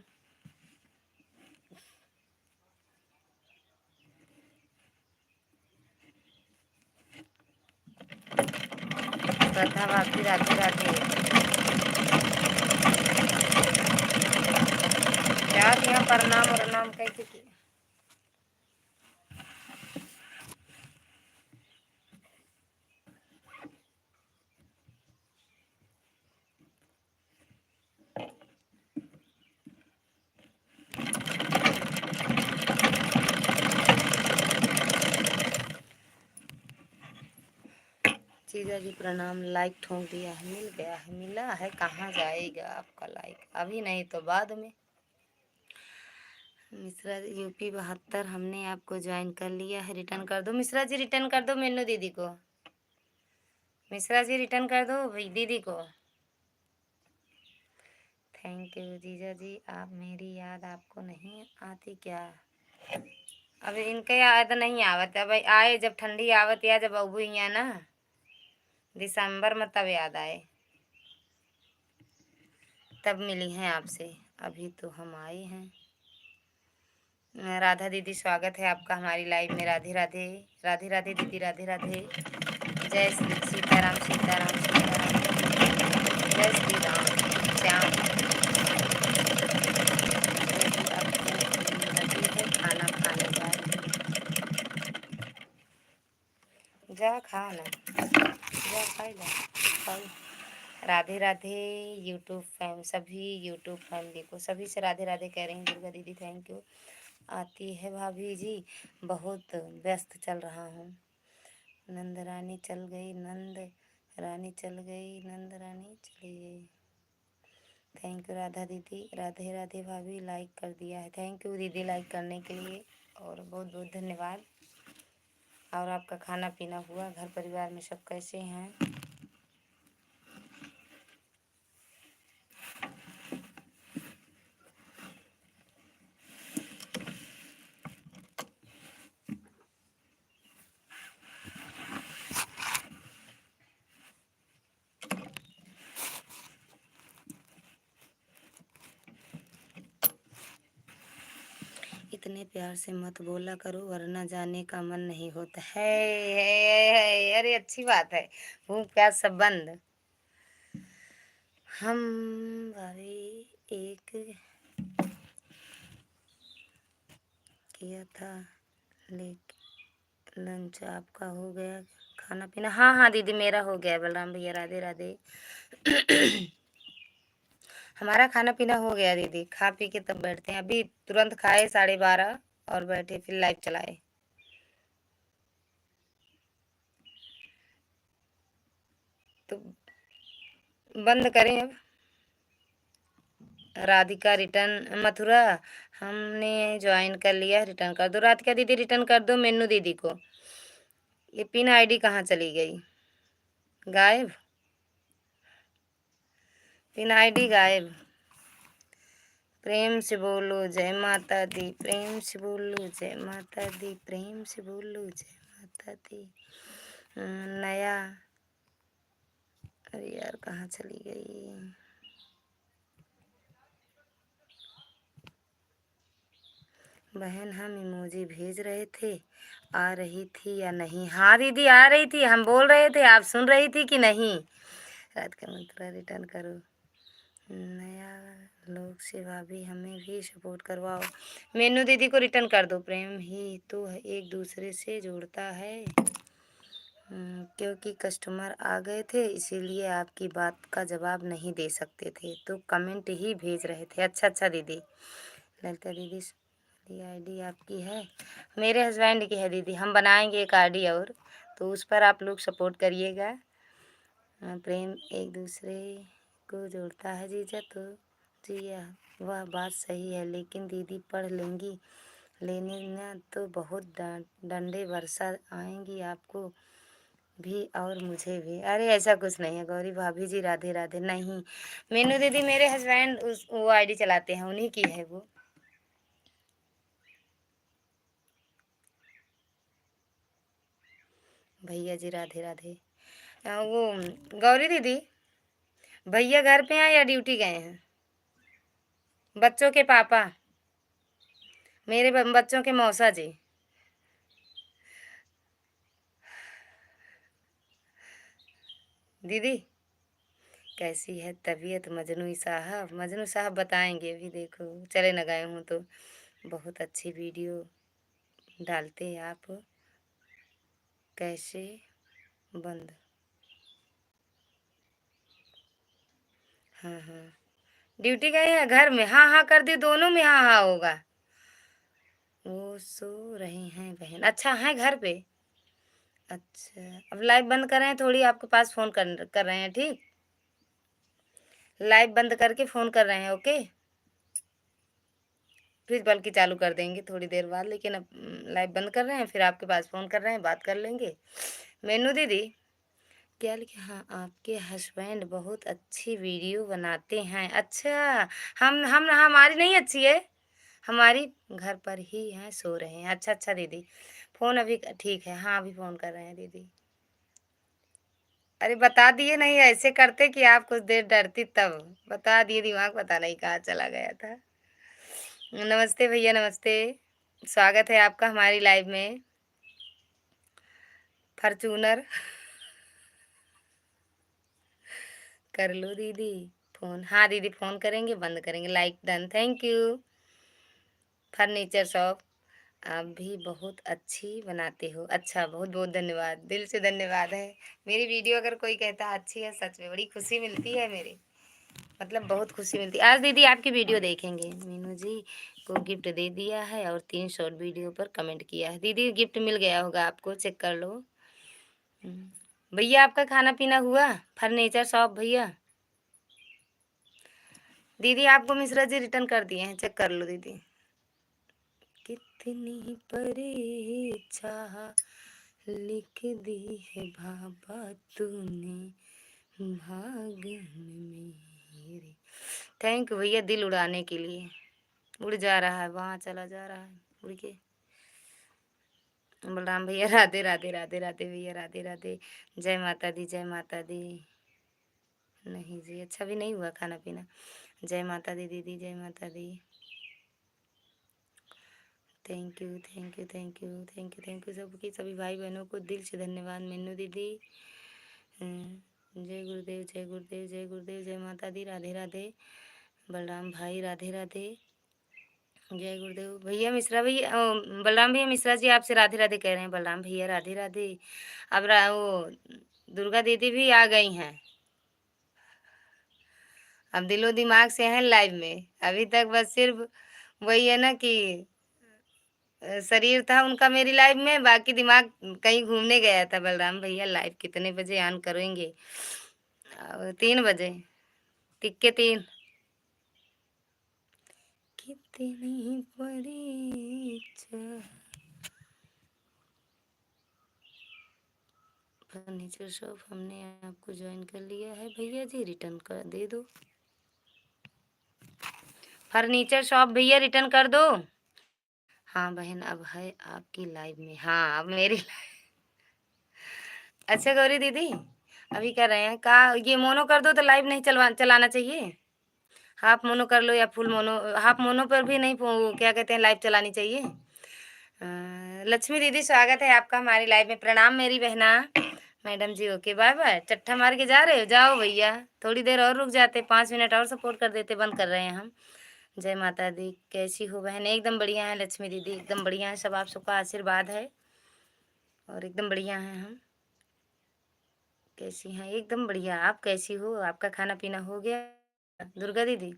Speaker 1: श्रद्धा भाभी राधे राधे। क्या यहाँ प्रणाम प्रणाम कैसे की। जीजा जी प्रणाम, लाइक ठोक दिया है, मिल गया है, मिला है, कहाँ जाएगा आपका लाइक, अभी नहीं तो बाद में। मिश्रा जी यूपी 72, हमने आपको ज्वाइन कर लिया है, रिटर्न कर दो। मिश्रा जी रिटर्न कर दो मीनू दीदी को। मिश्रा जी रिटर्न कर दो भाई दीदी को। थैंक यू जीजा जी। आप मेरी याद आपको नहीं आती क्या? अब इनके याद नहीं आवत, अब आए जब ठंडी आवत या जब अबू यहाँ ना दिसंबर में तब याद आए, तब मिली हैं आपसे। अभी तो हम आए हैं। राधा दीदी स्वागत है आपका हमारी लाइव में। राधे राधे। राधे राधे दीदी, राधे राधे। जय श्री सीताराम सीताराम सीताराम। जय श्री राम श्याम। लगी है खाना खाने जा रही हूँ। जा खा ना, जा खाई ला खाई। राधे राधे यूट्यूब सभी यूट्यूब फैमिली को, सभी से राधे राधे कह रही हैं। दुर्गा दीदी थैंक यू। आती है भाभी जी, बहुत व्यस्त चल रहा हूँ। नंद रानी चल गई, नंद रानी चल गई, नंद रानी चली गई। थैंक यू राधा दीदी। राधे राधे भाभी लाइक कर दिया है, थैंक यू दीदी लाइक करने के लिए, और बहुत बहुत धन्यवाद। और आपका खाना पीना हुआ? घर परिवार में सब कैसे हैं? इतने प्यार से मत बोला करो वरना जाने का मन नहीं होता है। अरे अच्छी बात है, वो प्यार सब बंद। हम भाभी एक किया था, लेकिन लंच आपका हो गया? खाना पीना? हाँ हाँ दीदी मेरा हो गया। बलराम भैया राधे राधे। हमारा खाना पीना हो गया दीदी, खा पी के तब बैठते हैं। अभी तुरंत खाए 12:30 और बैठे फिर लाइव चलाए। तो बंद करें अब। राधिका रिटर्न मथुरा हमने ज्वाइन कर लिया, रिटर्न कर दो। राधिका दीदी रिटर्न कर दो मेनू दीदी को। ये पिन आईडी कहाँ चली गई? गायब, पिन आईडी गायब। प्रेम से बोलो जय माता दी, प्रेम से बोलो जय माता दी, प्रेम से बोलो जय माता दी। नया, अरे यार कहाँ चली गई? बहन हम इमोजी भेज रहे थे, आ रही थी या नहीं? हाँ दीदी आ रही थी, हम बोल रहे थे, आप सुन रही थी कि नहीं? रात का मंत्र रिटर्न करो। नया लोग से भाभी हमें भी सपोर्ट करवाओ। मेनू दीदी को रिटर्न कर दो। प्रेम ही तो एक दूसरे से जोड़ता है। क्योंकि कस्टमर आ गए थे इसीलिए आपकी बात का जवाब नहीं दे सकते थे, तो कमेंट ही भेज रहे थे। अच्छा अच्छा दीदी। ललिता दीदी आईडी आपकी है? मेरे हस्बैंड की है दीदी, हम बनाएंगे एक आईडी और, तो उस पर आप लोग सपोर्ट करिएगा। प्रेम एक दूसरे को जोड़ता है जीजा, तो जी वह बात सही है, लेकिन दीदी पढ़ लेंगी लेने ना तो बहुत डंडे बरसा आएंगी आपको भी और मुझे भी। अरे ऐसा कुछ नहीं है गौरी भाभी जी। राधे राधे। नहीं मीनू दीदी मेरे हस्बैंड उस वो आईडी चलाते हैं, उन्हीं की है वो। भैया जी राधे राधे। वो गौरी दीदी भैया घर पे हैं या ड्यूटी गए हैं? बच्चों के पापा, मेरे बच्चों के मौसा जी। दीदी कैसी है तबीयत मजनू साहब? मजनू साहब बताएंगे अभी, देखो चले न गए हूँ तो। बहुत अच्छी वीडियो डालते आप, कैसे बंद? हाँ हाँ ड्यूटी गए हैं घर में? हाँ हाँ कर दी, दोनों में हाँ हाँ होगा। वो सो रहे हैं बहन? अच्छा है घर पे। अच्छा अब लाइव बंद कर रहे हैं, थोड़ी आपके पास फोन कर रहे हैं। ठीक, लाइव बंद करके फोन कर रहे हैं। ओके, फिर बल्कि चालू कर देंगे थोड़ी देर बाद, लेकिन अब लाइव बंद कर रहे हैं, फिर आपके पास फोन कर रहे हैं, बात कर लेंगे। मेनू दीदी क्या लिखे? हाँ, आपके हस्बैंड बहुत अच्छी वीडियो बनाते हैं। अच्छा, हम हमारी नहीं अच्छी है, हमारी घर पर ही हैं, सो रहे हैं। अच्छा, अच्छा दीदी, फ़ोन अभी ठीक है। हाँ, अभी फ़ोन कर रहे हैं दीदी। अरे बता दिए नहीं, ऐसे करते कि आप कुछ देर डरती तब। बता दिए, दिमाग पता नहीं कहाँ चला गया था। नमस्ते भैया, नमस्ते। स्वागत है आपका हमारी लाइव में। फॉर्च्यूनर कर लो दीदी फ़ोन। हाँ दीदी, फ़ोन करेंगे, बंद करेंगे। Like done, thank you. Furniture shop, आप भी बहुत अच्छी बनाते हो। अच्छा, बहुत-बहुत धन्यवाद, दिल से धन्यवाद है। मेरी वीडियो अगर कोई कहता है अच्छी है, सच में बड़ी खुशी मिलती है मेरे, मतलब बहुत खुशी मिलती है। आज दीदी आपकी वीडियो देखेंगे। मीनू जी को गिफ्ट दे दिया है और 3 शॉर्ट वीडियो पर कमेंट किया है। दीदी गिफ्ट मिल गया होगा आपको, चेक कर लो। भैया आपका खाना-पीना हुआ? फर्नीचर शॉप भैया? दीदी आपको मिश्रा जी रिटर्न कर दिए हैं, चेक कर लो दीदी। कितनी परीक्षा लिख दी है बाबा तूने भागन मेरे। थैंक यू भैया, दिल उड़ाने के लिए। उड़ जा रहा है, वहाँ चला जा रहा है उड़ के। बलराम भैया राधे राधे राधे राधे भैया, राधे राधे। जय माता दी, जय माता दी। नहीं जी, अच्छा भी नहीं हुआ खाना पीना। जय माता दी दीदी, जय माता दी। Thank you, thank you, thank you, thank you, thank you सबकी, सभी भाई बहनों को दिल से धन्यवाद। मीनू दीदी, जय गुरुदेव, जय गुरुदेव, जय गुरुदेव, जय माता दी, राधे राधे। बलराम भाई राधे राधे, जय गुरुदेव। भैया मिश्रा भैया, बलराम भैया मिश्रा जी आपसे राधे राधे कह रहे हैं। बलराम भैया राधे राधे। अब वो दुर्गा दीदी भी आ गई हैं, अब दिलो दिमाग से हैं लाइव में। अभी तक बस सिर्फ वही है ना कि शरीर था उनका मेरी लाइफ में, बाकी दिमाग कहीं घूमने गया था। बलराम भैया लाइव कितने बजे ऑन करेंगे? 3 बजे, टिक के 3। कितनी परीक्षा। फर्नीचर शॉप हमने आपको ज्वाइन कर लिया है भैया जी, रिटर्न कर दे दो। फर्नीचर शॉप भैया रिटर्न कर दो। हाँ बहन, अब है आपकी लाइव में। हाँ, अब मेरी अच्छा गौरी दीदी, अभी कर रहे हैं का ये मोनो कर दो तो लाइव नहीं चलाना चाहिए। हाफ मोनो कर लो या फुल मोनो। हाफ मोनो पर भी नहीं, क्या कहते हैं, लाइव चलानी चाहिए। लक्ष्मी दीदी स्वागत है आपका हमारी लाइव में। प्रणाम मेरी बहना। मैडम जी ओके, बाय बाय। चट्टा मार के जा रहे हो? जाओ भैया, थोड़ी देर और रुक जाते, 5 मिनट और सपोर्ट कर देते। बंद कर रहे हैं हम। जय माता दी, कैसी हो बहन? एकदम बढ़िया है लक्ष्मी दीदी, एकदम बढ़िया है। सब आप सबका आशीर्वाद है और एकदम बढ़िया हैं हम। कैसी हैं? एकदम बढ़िया। आप कैसी हो? आपका खाना पीना हो गया दुर्गा दीदी?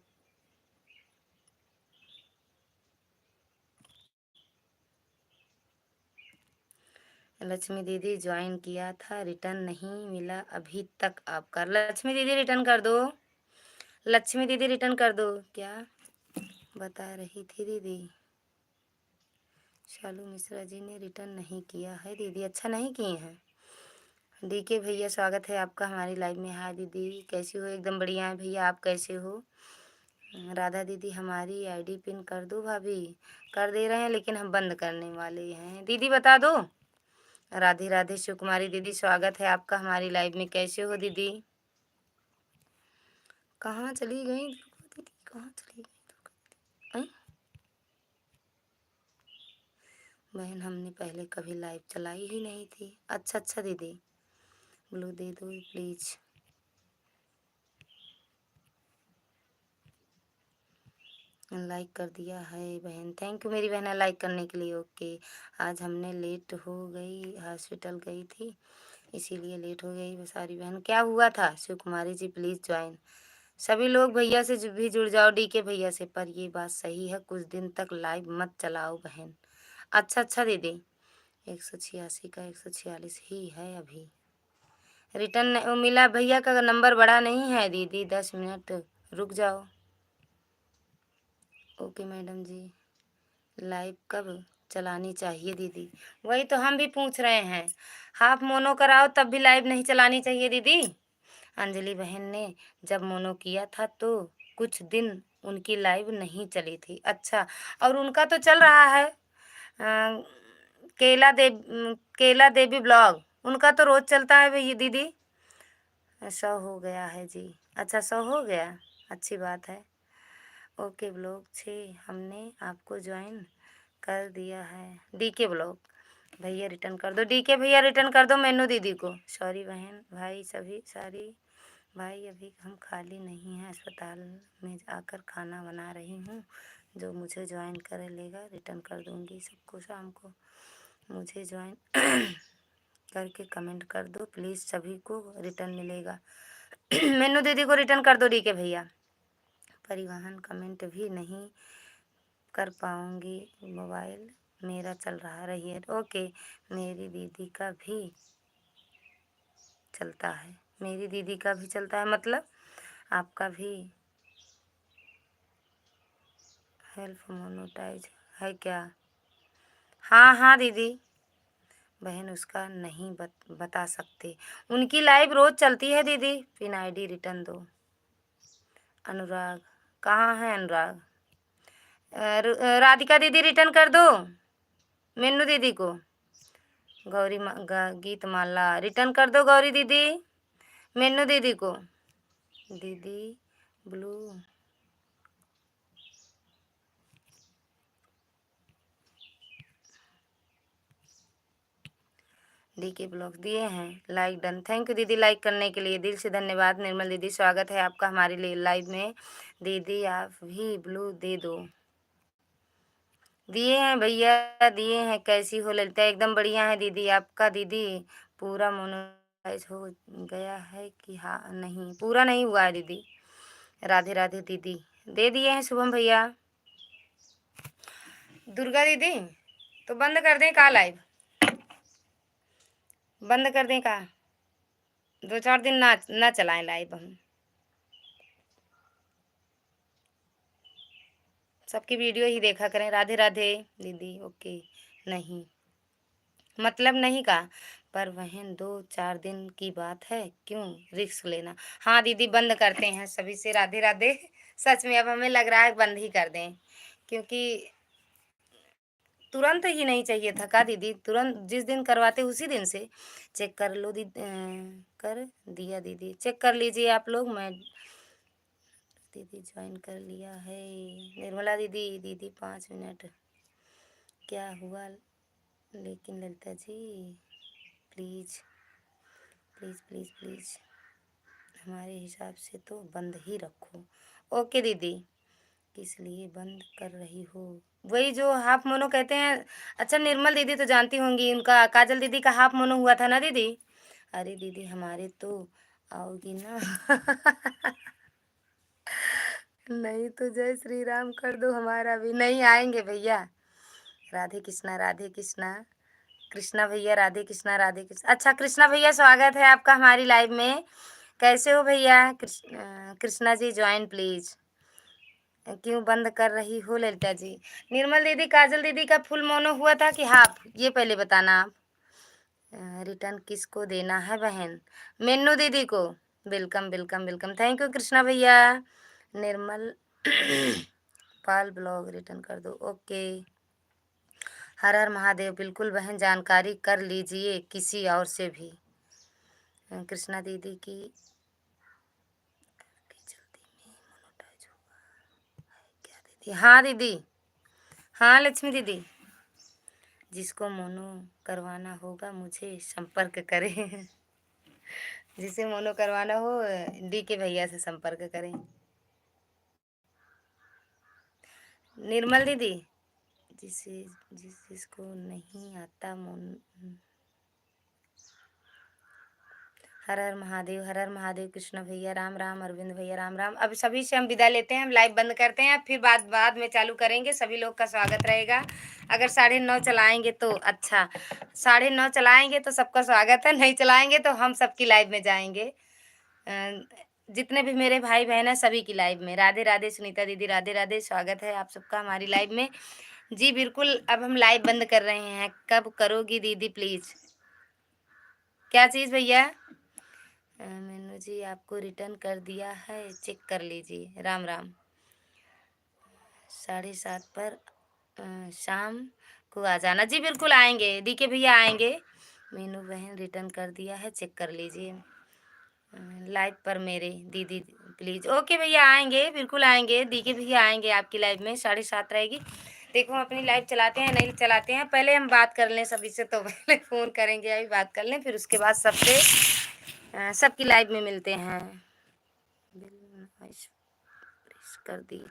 Speaker 1: लक्ष्मी दीदी ज्वाइन किया था, रिटर्न नहीं मिला अभी तक आपका। लक्ष्मी दीदी रिटर्न कर दो। लक्ष्मी दीदी रिटर्न कर दो। क्या बता रही थी दीदी? शालू मिश्रा जी ने रिटर्न नहीं किया है दीदी। अच्छा, नहीं किए हैं। डीके भैया स्वागत है आपका हमारी लाइव में। हाय दीदी, कैसी हो? एकदम बढ़िया है भैया, आप कैसे हो? राधा दीदी हमारी आईडी पिन कर दो भाभी। कर दे रहे हैं, लेकिन हम बंद करने वाले हैं। दीदी बता दो। राधे राधे। शिव कुमारी दीदी स्वागत है आपका हमारी लाइव में। कैसे हो दीदी? कहाँ चली गई दुर्गा दीदी? कहाँ चली गई दुर्गा दीदी? बहन हमने पहले कभी लाइव चलाई ही नहीं थी। अच्छा अच्छा दीदी, ब्लू दे दो प्लीज। लाइक कर दिया है बहन, थैंक यू मेरी बहना लाइक करने के लिए। ओके, आज हमने लेट हो गई, हॉस्पिटल गई थी इसीलिए लेट हो गई सारी बहन। क्या हुआ था? Shiv Kumari ji please join. सभी लोग भैया से भी जुड़ जाओ, डीके भैया से। पर ये बात सही है, कुछ दिन तक लाइव मत चलाओ बहन। अच्छा अच्छा दीदी, 186 का 146 ही है अभी। रिटर्न मिला भैया का नंबर बड़ा नहीं है दीदी, 10 मिनट रुक जाओ। ओके मैडम जी, लाइव कब चलानी चाहिए दीदी। वही तो हम भी पूछ रहे हैं, हाफ मोनो कराओ तब भी लाइव नहीं चलानी चाहिए दीदी। अंजलि बहन ने जब मोनो किया था तो कुछ दिन उनकी लाइव नहीं चली थी। अच्छा, और उनका तो चल रहा है केला देवी ब्लॉग, उनका तो रोज चलता है भैया दीदी। 100 हो गया है जी। अच्छा 100 हो गया, अच्छी बात है। ओके ब्लॉग 6 हमने आपको ज्वाइन कर दिया है। डीके ब्लॉग भैया रिटर्न कर दो, डीके भैया रिटर्न कर दो मेनू दीदी को। सॉरी बहन भाई सभी सारी भाई, अभी हम खाली नहीं हैं, अस्पताल में आकर खाना बना रही हूँ। जो मुझे ज्वाइन कर लेगा रिटर्न कर दूँगी सबको शाम को। मुझे ज्वाइन करके कमेंट कर दो प्लीज़, सभी को रिटर्न मिलेगा। मेनू दीदी को रिटर्न कर दो डीके भैया। परिवहन कमेंट भी नहीं कर पाऊँगी, मोबाइल मेरा चल रहा रही है। ओके, मेरी दीदी का भी चलता है, मेरी दीदी का भी चलता है, मतलब आपका भी हेल्प मोनोटाइज है क्या? हाँ हाँ दीदी बहन उसका नहीं बता सकते, उनकी लाइव रोज चलती है दीदी। पिन आईडी रिटर्न दो। अनुराग कहाँ है अनुराग? राधिका दीदी रिटर्न कर दो मीनू दीदी को। गौरी गीत माला रिटर्न कर दो गौरी दीदी मीनू दीदी को। दीदी ब्लू डीके ब्लॉग दिए हैं, लाइक डन। थैंक यू दीदी लाइक करने के लिए, दिल से धन्यवाद। निर्मल दीदी स्वागत है आपका हमारे लिए लाइव में। दीदी आप भी ब्लू दे दो। दिए हैं भैया दिए हैं। कैसी हो ललिता? एकदम बढ़िया है दीदी। आपका दीदी पूरा मोनोटाइज हो गया है कि हाँ? नहीं पूरा नहीं हुआ है दीदी। राधे राधे दीदी दे दिए हैं शुभम भैया। दुर्गा दीदी तो बंद कर दें का लाइव? बंद कर दें का? 2-4 दिन ना चलाएं लाइव हम। सबकी वीडियो ही देखा करें। राधे राधे दीदी। ओके नहीं मतलब नहीं का, पर बहन 2-4 दिन की बात है, क्यों रिस्क लेना? हाँ दीदी बंद करते हैं सभी से। राधे राधे। सच में अब हमें लग रहा है बंद ही कर दें, क्योंकि तुरंत ही नहीं चाहिए था का दीदी? तुरंत जिस दिन करवाते उसी दिन से चेक कर लो दीदी। कर दिया दीदी, चेक कर लीजिए आप लोग। मैं दीदी ज्वाइन कर लिया है। निर्मला दीदी दीदी 5 मिनट क्या हुआ? लेकिन Lalita ji please please please please हमारे हिसाब से तो बंद ही रखो। ओके दीदी किस लिए बंद कर रही हो? वही जो हाफ मोनो कहते हैं। अच्छा निर्मल दीदी तो जानती होंगी, उनका काजल दीदी का हाफ मोनो हुआ था ना दीदी। अरे दीदी हमारे तो आओगी ना? नहीं तो जय श्री राम कर दो हमारा भी। नहीं आएंगे भैया। राधे कृष्णा राधे कृष्णा। कृष्णा भैया राधे कृष्णा राधे कृष्णा। अच्छा कृष्णा भैया स्वागत है आपका हमारी लाइव में। कैसे हो भैया? Krishna ji join please. क्यों बंद कर रही हो ललिता जी? निर्मल दीदी काजल दीदी का फुल मोनो हुआ था कि हाफ, ये पहले बताना आप। रिटर्न किसको देना है बहन? मेनू दीदी को। Welcome welcome welcome. Thank you Krishna भैया। निर्मल पाल ब्लॉग रिटर्न कर दो। ओके हर हर महादेव। बिल्कुल बहन जानकारी कर लीजिए किसी और से भी। कृष्णा दीदी की जल्दी में मोनेटाइज हुआ है क्या दीदी? हाँ दीदी। हाँ लक्ष्मी दीदी। जिसको मोनो करवाना होगा मुझे संपर्क करें। जिसे मोनो करवाना हो डी के भैया से संपर्क करें। निर्मल दीदी जिसको नहीं आता हर हर महादेव हर हर महादेव। कृष्ण भैया राम राम। अरविंद भैया राम राम। अब सभी से हम विदा लेते हैं, हम लाइव बंद करते हैं, फिर बाद में चालू करेंगे। सभी लोग का स्वागत रहेगा। अगर 9:30 चलाएंगे तो अच्छा, 9:30 चलाएंगे तो सबका स्वागत है, नहीं चलाएंगे तो हम सबकी लाइव में जाएंगे। जितने भी मेरे भाई बहन हैं सभी की लाइव में। राधे राधे सुनीता दीदी राधे राधे। स्वागत है आप सबका हमारी लाइव में। जी, बिल्कुल, अब हम लाइव बंद कर रहे हैं। कब करोगी दीदी प्लीज़? क्या चीज़ भैया? मीनू जी आपको रिटर्न कर दिया है, चेक कर लीजिए। राम, राम। 7:30 पर शाम को आ जाना। जी, बिल्कुल आएँगे, डीके भैया आएँगे। मीनू बहन रिटर्न कर दिया है, चेक कर लीजिए। लाइव पर मेरे दीदी प्लीज़। ओके भैया आएँगे, बिल्कुल आएँगे, डीके भैया आएँगे आपकी लाइव में 7:30 रहेगी। देखो हम अपनी लाइव चलाते हैं, नहीं चलाते हैं, पहले हम बात कर लें सभी से तो पहले फ़ोन करेंगे, अभी बात कर लें, फिर उसके बाद सबसे सबकी लाइव में मिलते हैं। बिल कर दी।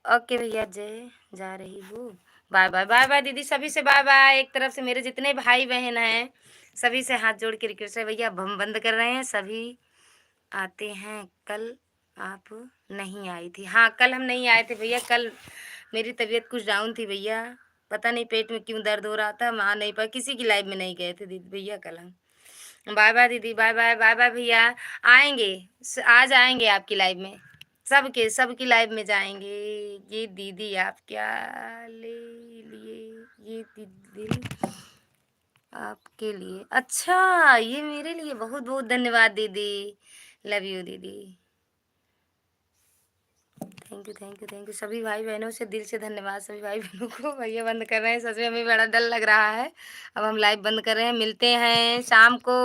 Speaker 1: ओके भैया जय जा रही हूँ। बाय बाय बाय बाय दीदी सभी से बाय बाय। एक तरफ से मेरे जितने भाई बहन हैं सभी से हाथ जोड़ के रिक्वेस्ट है भैया अब हम बंद कर रहे हैं सभी आते हैं कल आप नहीं आई थी। हाँ कल हम नहीं आए थे भैया कल मेरी तबीयत कुछ डाउन थी भैया पता नहीं पेट में क्यों दर्द हो रहा था हम आ नहीं पाए किसी की लाइफ में नहीं गए थे दीदी भैया कल हम। बाय बाय दीदी बाय बाय भैया आएंगे आज आएंगे आपकी लाइव में सबके सबकी लाइव में जाएंगे। ये दीदी आप क्या ले लिए ये दिल आपके लिए अच्छा ये मेरे लिए बहुत बहुत धन्यवाद दीदी लव यू दीदी थैंक यू सभी भाई बहनों से दिल से धन्यवाद सभी भाई बहनों को भैया बंद कर रहे हैं सच में हमें बड़ा डर लग रहा है अब हम लाइव बंद कर रहे हैं मिलते हैं शाम को।